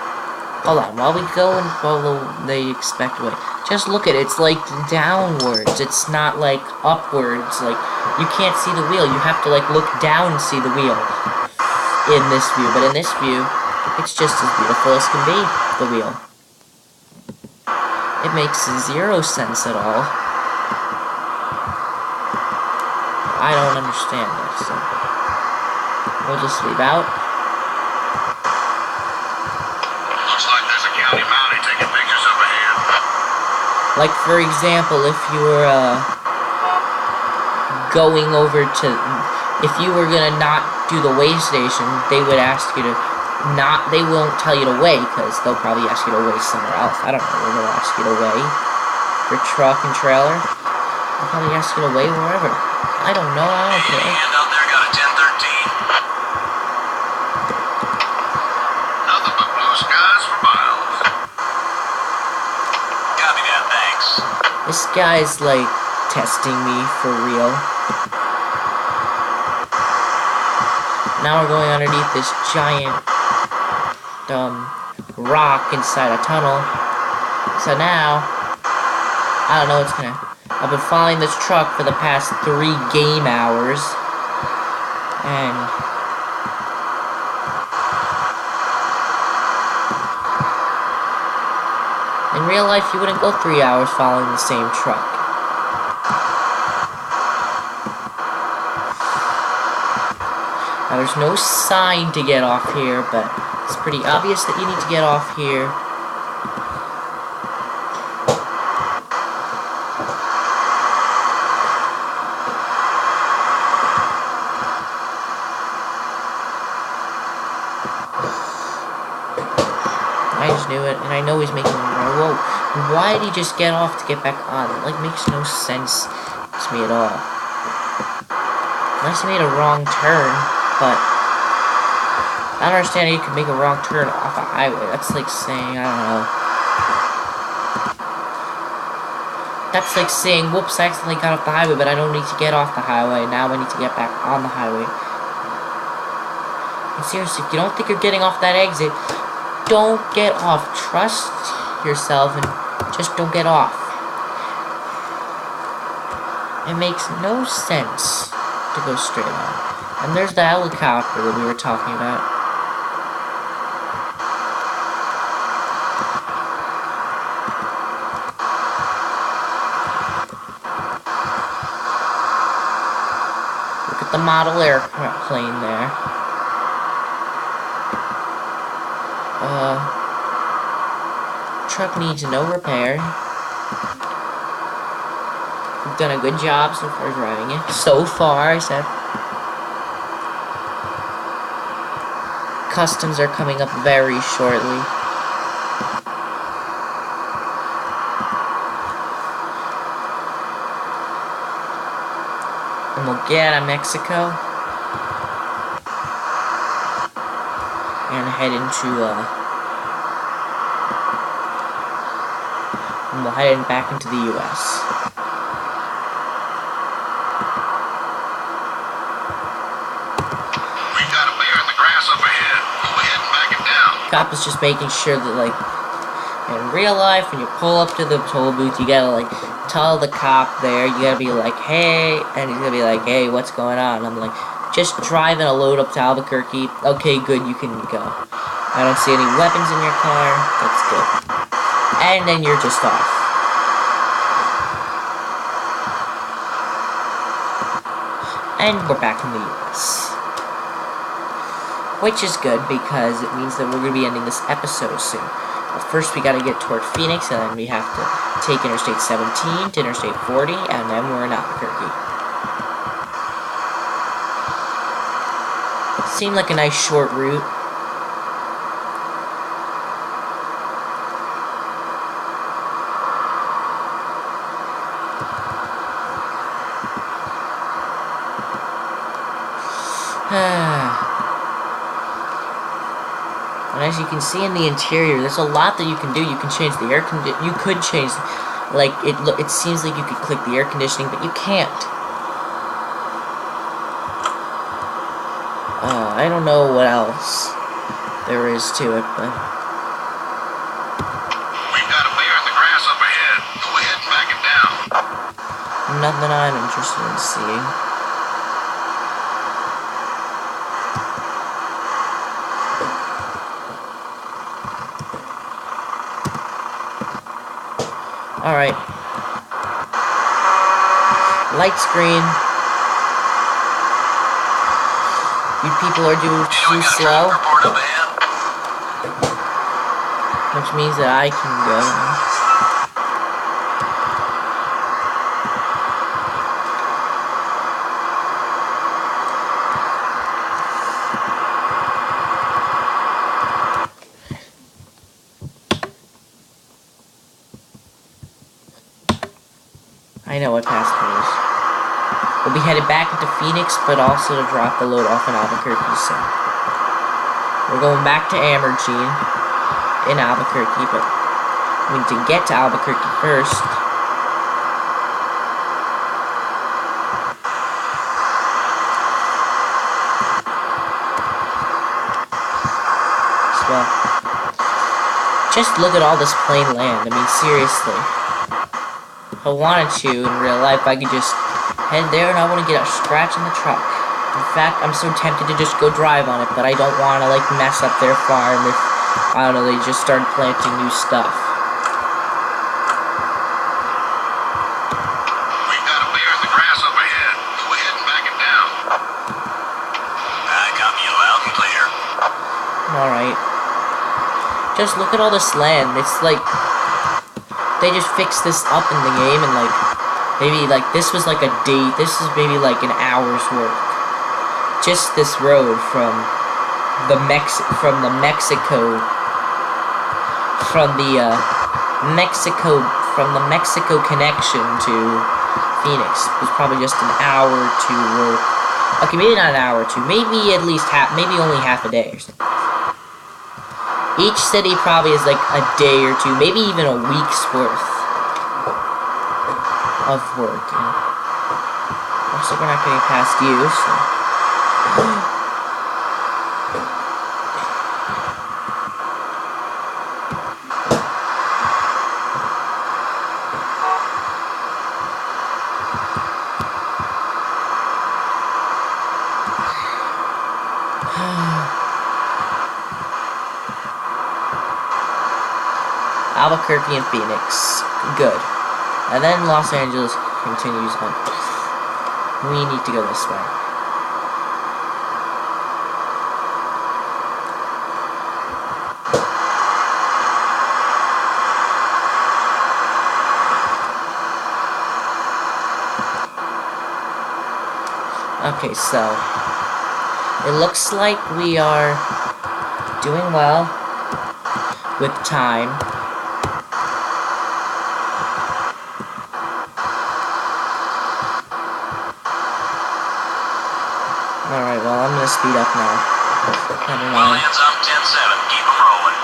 hold on, while we go and follow the expected way, just look at it. It's like downwards. It's not like upwards. Like, you can't see the wheel. You have to like look down and see the wheel in this view. But in this view, it's just as beautiful as can be. The wheel. It makes zero sense at all. I don't understand this, so we'll just leave out. Looks like there's a county mountie taking pictures up ahead. Like, for example, if you were, going over to, if you were gonna not do the weigh station, they would ask you to not, they won't tell you to weigh, because they'll probably ask you to weigh somewhere else. I don't know where they'll ask you to weigh. Your truck and trailer. They'll probably ask you to weigh wherever. I don't know, I don't care. Hand out there got a 1013. Nothing but blue skies for miles. Copy that, thanks. This guy's, like, testing me for real. Now we're going underneath this giant, rock inside a tunnel. So now, I don't know what's gonna... I've been following this truck for the past 3 game hours, and in real life you wouldn't go 3 hours following the same truck. Now there's no sign to get off here, but it's pretty obvious that you need to get off here. I just knew it, and I know he's making a run. Whoa, why did he just get off to get back on? It, like, makes no sense to me at all. Unless he made a wrong turn, but I don't understand how you can make a wrong turn off a highway. That's like saying, I don't know. That's like saying, whoops, I accidentally got off the highway, but I don't need to get off the highway. Now I need to get back on the highway. And seriously, if you don't think you're getting off that exit, don't get off. Trust yourself and just don't get off. It makes no sense to go straight on. And there's the helicopter that we were talking about. Look at the model airplane there. Truck needs no repair. We've done a good job so far driving it. So far, I said. Customs are coming up very shortly. And we'll get out of Mexico. And head into, and we'll head back into the U.S. We've got a bear in the grass up ahead. Go ahead and back him down. Cop is just making sure that, like, in real life, when you pull up to the toll booth, you gotta, like, tell the cop there, you gotta be like, hey, and he's gonna be like, hey, what's going on? I'm like, just driving a load up to Albuquerque. Okay, good, you can go. I don't see any weapons in your car. That's good. And then you're just off. And we're back in the US. Which is good, because it means that we're going to be ending this episode soon. But first we gotta get toward Phoenix, and then we have to take Interstate 17 to Interstate 40, and then we're in Albuquerque. Seemed like a nice short route. And as you can see in the interior, there's a lot that you can do. You can change the air conditioning. You could change, like, it seems like you could click the air conditioning, but you can't. I don't know what else there is to it, but... We've got a bear in the grass up ahead. Go ahead and back him down. nothing I'm interested in seeing. Alright. Lights green. You people are doing too slow. Which means that I can go. I know what password is. We'll be headed back into Phoenix, but also to drop the load off in Albuquerque, so... We're going back to Amergene in Albuquerque, but we need to get to Albuquerque first. So, just look at all this plain land. I mean, seriously. If I wanted to, in real life, I could just head there and I wouldn't get a scratch in the truck. In fact, I'm so tempted to just go drive on it, but I don't want to, like, mess up their farm if, I don't know, they just start planting new stuff. We've got a bear in the grass up ahead. Go ahead and back him down. I got you loud and clear. Alright. Just look at all this land. It's like... They just fixed this up in the game, and like, maybe like this was like a day. This is maybe like an hour's work. Just this road from the Mexico connection to Phoenix was probably just an hour or two work. Okay, maybe not an hour or two. Maybe at least maybe only half a day or something. Each city probably is like a day or two, maybe even a week's worth of work. And also, we're not getting past you, so... Albuquerque and Phoenix. Good. And then Los Angeles continues on. We need to go this way. Okay, so it looks like we are doing well with time. Alright, well, I'm gonna speed up now. Never Well, mind. heads up, 10-7. Keep them rolling.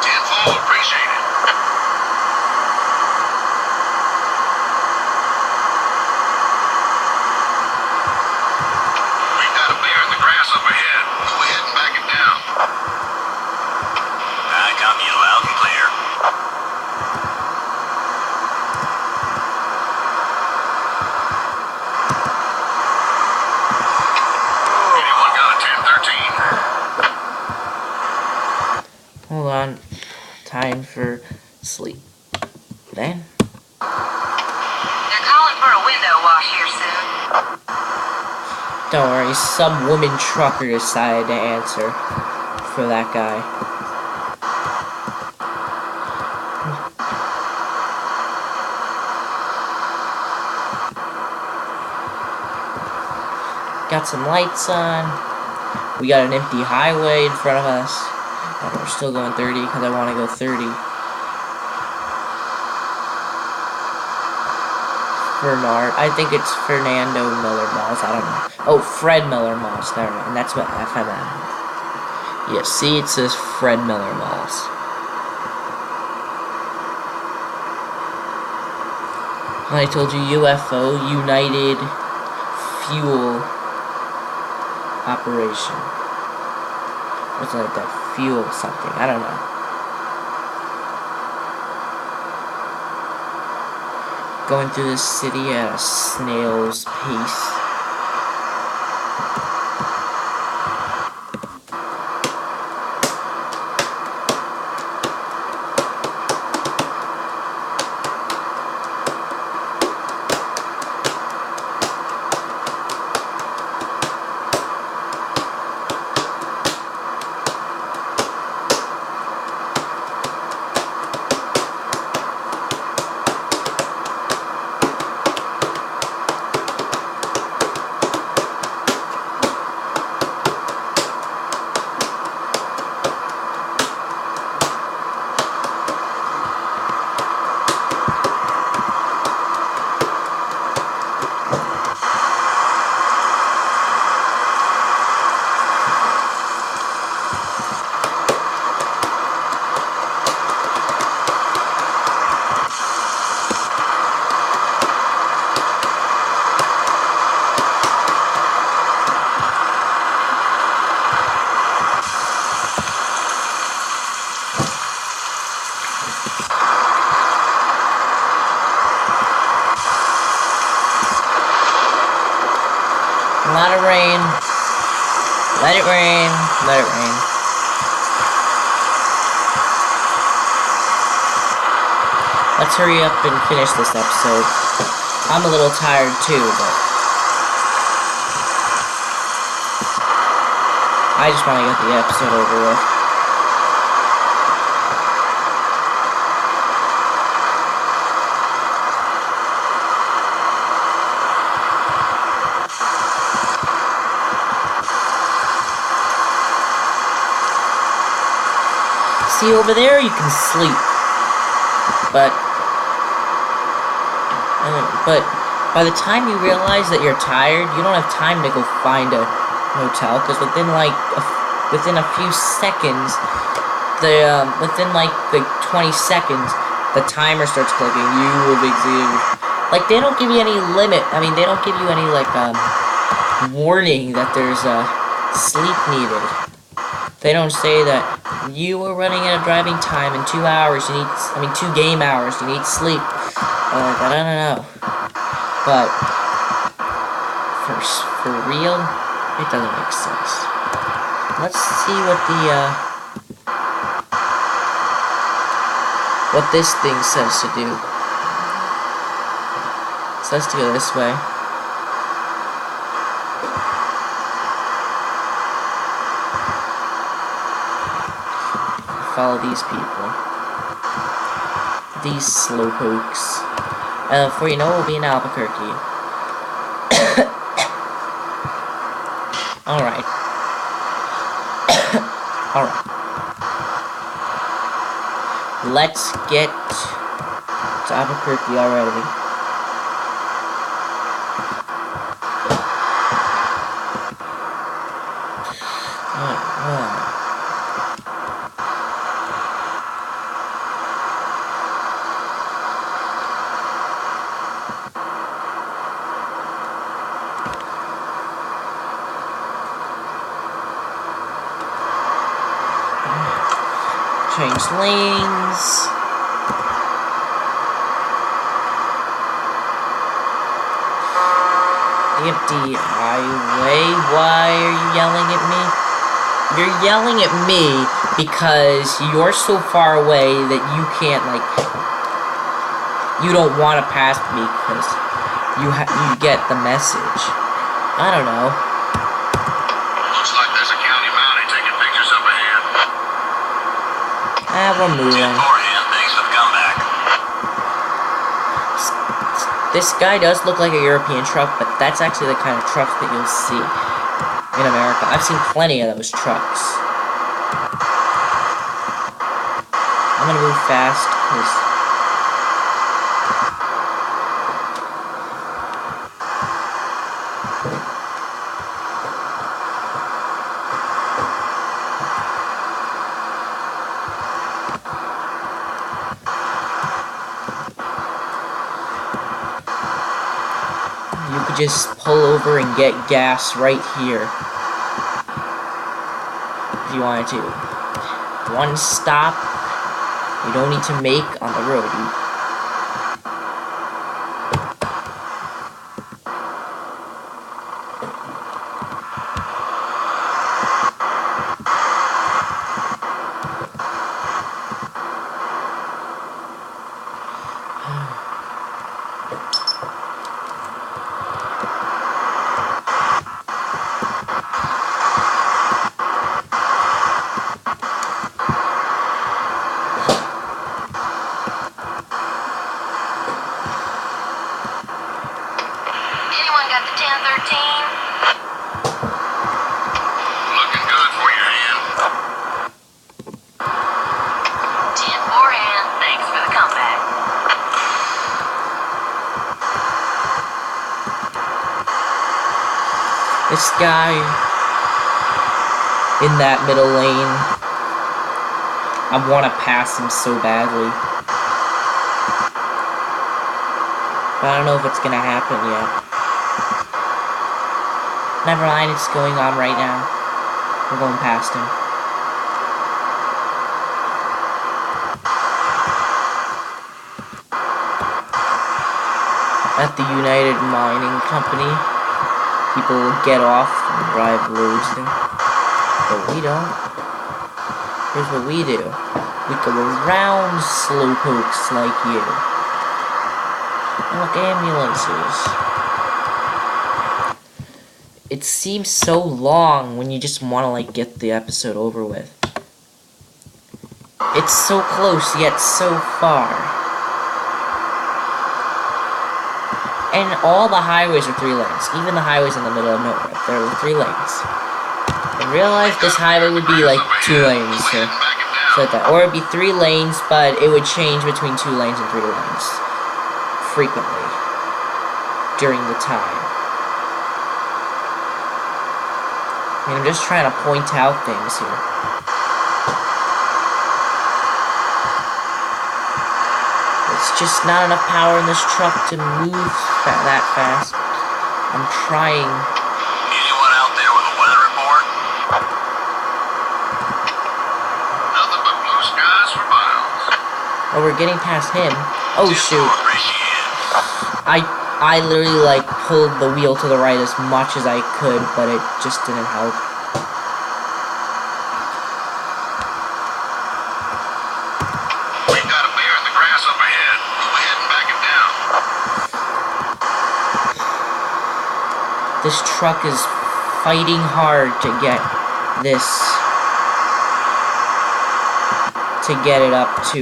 10-4, appreciate it. We've got a bear in the grass overhead. Go ahead and back it down. I copy you loud and clear. Anyone got a 10-13? Hold on. Time for sleep. Then. They're calling for a window wash here soon. Don't worry, some woman trucker decided to answer for that guy. Got some lights on. We got an empty highway in front of us. And we're still going 30 because I want to go 30. Bernard. I think it's Fernando Miller Malls. I don't know. Oh, Fred Miller Malls. Never mind. That's what I meant. Yeah, see, it says Fred Miller Malls. And I told you UFO, United Fuel Operation. What's like that? Fuel something. I don't know. Going through this city at a snail's pace. A lot of rain. Let it rain. Let it rain. Let's hurry up and finish this episode. I'm a little tired too, but I just want to get the episode over with. See, over there you can sleep, but by the time you realize that you're tired, you don't have time to go find a hotel, because within a few seconds, within the 20 seconds, the timer starts clicking. You have exceeded. Like, they don't give you any limit. I mean, they don't give you any warning that there's sleep needed. They don't say that you are running out of driving time in 2 hours. 2 game hours. You need sleep. I don't know. But for real, it doesn't make sense. Let's see what this thing says to do. It says to go this way. Follow these people. These slowpokes. Before you know, we'll be in Albuquerque. Alright. Alright. Let's get to Albuquerque already. Change lanes. Empty highway. Why are you yelling at me? You're yelling at me because you're so far away that you can't, like, you don't want to pass me because you get the message. I don't know. Looks like there's a county mountie taking pictures up ahead. We're moving. Thanks for the comeback. This guy does look like a European truck, but that's actually the kind of trucks that you'll see in America. I've seen plenty of those trucks. I'm gonna move fast, because you could just pull over and get gas right here. If you wanted to. One stop you don't need to make on the road. Anyone got the 1013? Looking good for your hand. 10-4 hand. Thanks for the comeback. This guy in that middle lane, I want to pass him so badly. But I don't know if it's gonna happen yet. Never mind, it's going on right now. We're going past him. At the United Mining Company, people will get off and drive loads there. But we don't. Here's what we do. We go around slowpokes like you. And look, ambulances. It seems so long when you just want to, like, get the episode over with. It's so close, yet so far. And all the highways are 3 lanes. Even the highways in the middle of nowhere, there are 3 lanes. In real life, this highway would be, like, 2 lanes. So that, or it'd be 3 lanes, but it would change between 2 lanes and 3 lanes. Frequently. During the time. I mean, I'm just trying to point out things here. It's just not enough power in this truck to move that fast. I'm trying. Anyone out there with a weather report? Nothing but blue skies for miles. Oh, we're getting past him. Oh, shoot. I literally, like, pulled the wheel to the right as much as I could, but it just didn't help. We've got a bear in the grass up ahead. We're heading back him down. This truck is fighting hard to get this, to get it up to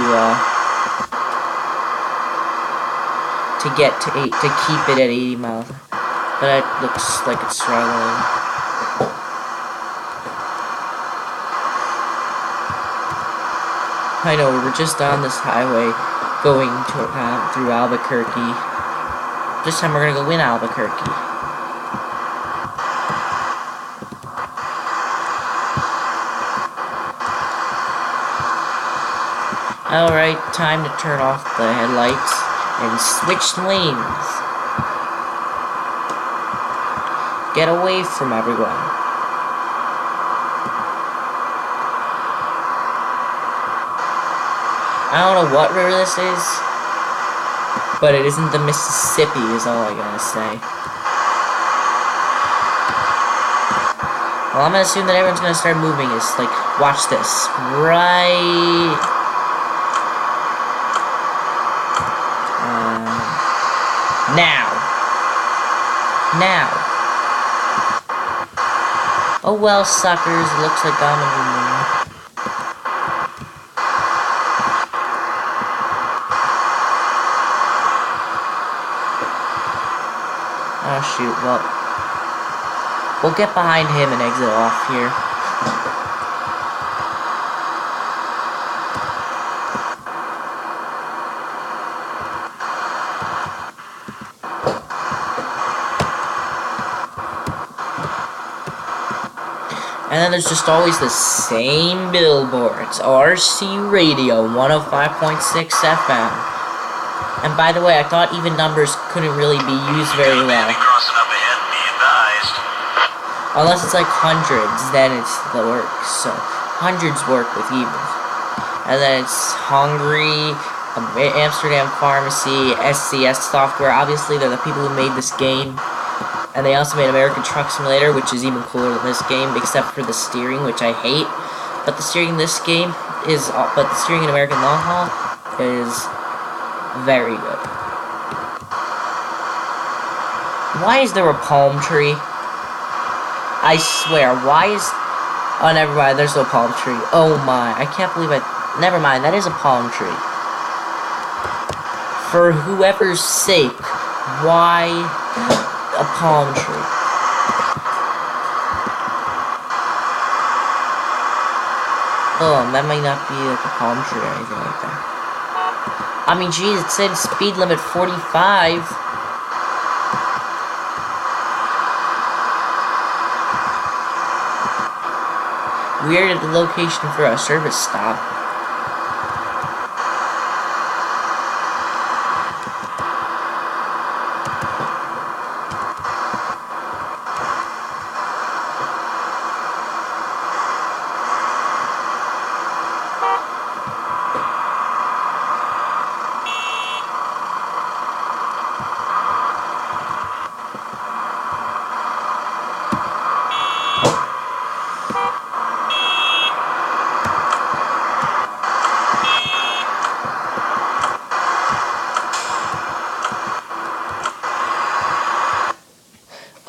keep it at 80 miles. But it looks like it's struggling. I know, we're just on this highway going through Albuquerque. This time we're gonna go in Albuquerque. Alright, time to turn off the headlights and switch lanes. Get away from everyone. I don't know what river this is, but it isn't the Mississippi is all I gotta say. Well, I'm gonna assume that everyone's gonna start moving. It's like, watch this. Right... Now. Oh well, suckers. Looks like I'm gonna be moving. Oh shoot, well, we'll get behind him and exit off here. And then there's just always the same billboards. RC Radio, 105.6 FM. And by the way, I thought even numbers couldn't really be used very well. Unless it's like hundreds, then it's the works. So, hundreds work with even. And then it's Hungary, Amsterdam Pharmacy, SCS Software. Obviously, they're the people who made this game. And they also made American Truck Simulator, which is even cooler than this game, except for the steering, which I hate. But the steering in this game is, but the steering in American Long Haul is very good. Why is there a palm tree? I swear, why is... Oh, never mind, there's no palm tree. Oh my, I can't believe I... Never mind, that is a palm tree. For whoever's sake, why a palm tree? Oh, that might not be like a palm tree or anything like that. I mean, geez, it said speed limit 45. We're at the location for a service stop.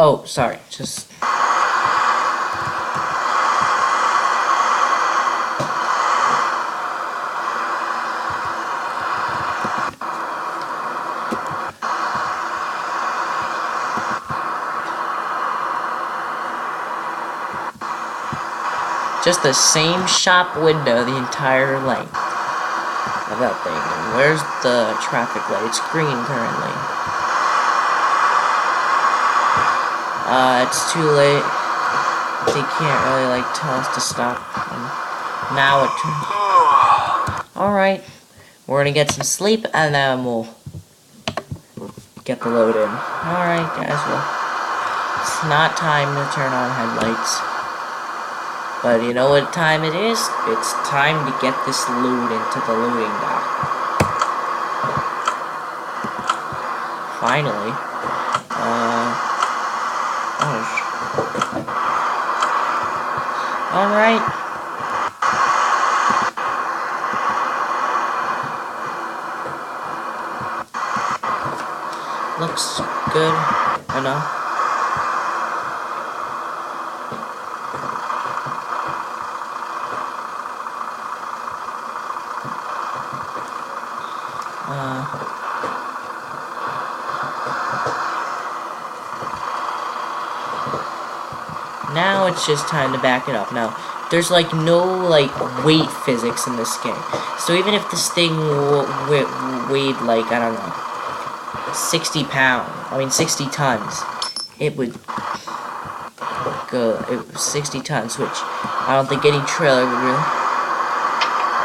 Oh, sorry, just... Just the same shop window the entire length of that thing. And where's the traffic light? It's green currently. It's too late. They can't really, like, tell us to stop. And now it turns... Alright. We're gonna get some sleep, and then we'll get the load in. Alright, guys, well, it's not time to turn on headlights. But you know what time it is? It's time to get this load into the loading dock. Finally. Alright. Looks good enough. Now it's just time to back it up. Now, there's like no like weight physics in this game. So even if this thing weighed like, I don't know, 60 tons, it would go 60 tons, which I don't think any trailer would really.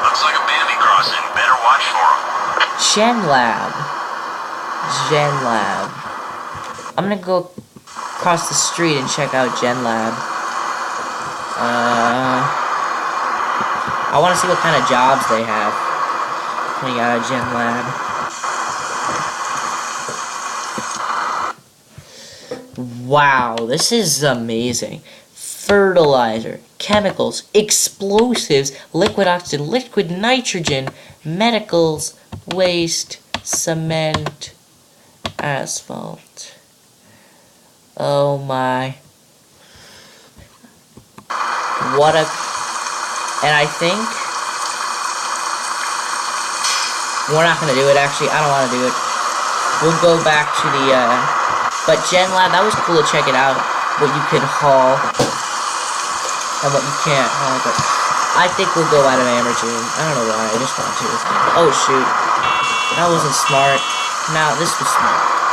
Looks like a Bambi crossing. Better watch for him. Gen Lab. I'm gonna go across the street and check out Gen Lab. I want to see what kind of jobs they have coming out of Gen Lab. Wow, this is amazing. Fertilizer, chemicals, explosives, liquid oxygen, liquid nitrogen, medicals, waste, cement, asphalt. Oh my. What a... And I think... We're not gonna do it, actually. I don't want to do it. We'll go back to the, But Gen Lab, that was cool to check it out. What you could haul. And what you can't haul, but... I think we'll go out of Amergine. I don't know why, I just want to. Oh, shoot. That wasn't smart. Now, this was smart.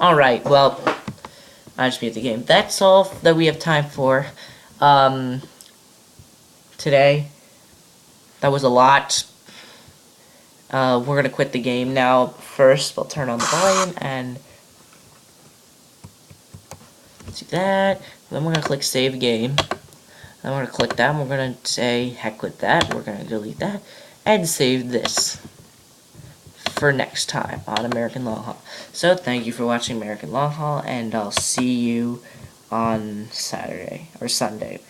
Alright, well, I just beat the game. That's all that we have time for today. That was a lot. We're going to quit the game now. First, we'll turn on the volume and do that. Then we're going to click Save Game. Then we're going to click that, and we're going to say, heck with that. We're going to delete that and save this for next time on American Long Haul. So, thank you for watching American Long Haul, and I'll see you on Saturday, or Sunday.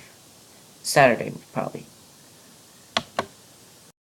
Saturday, probably.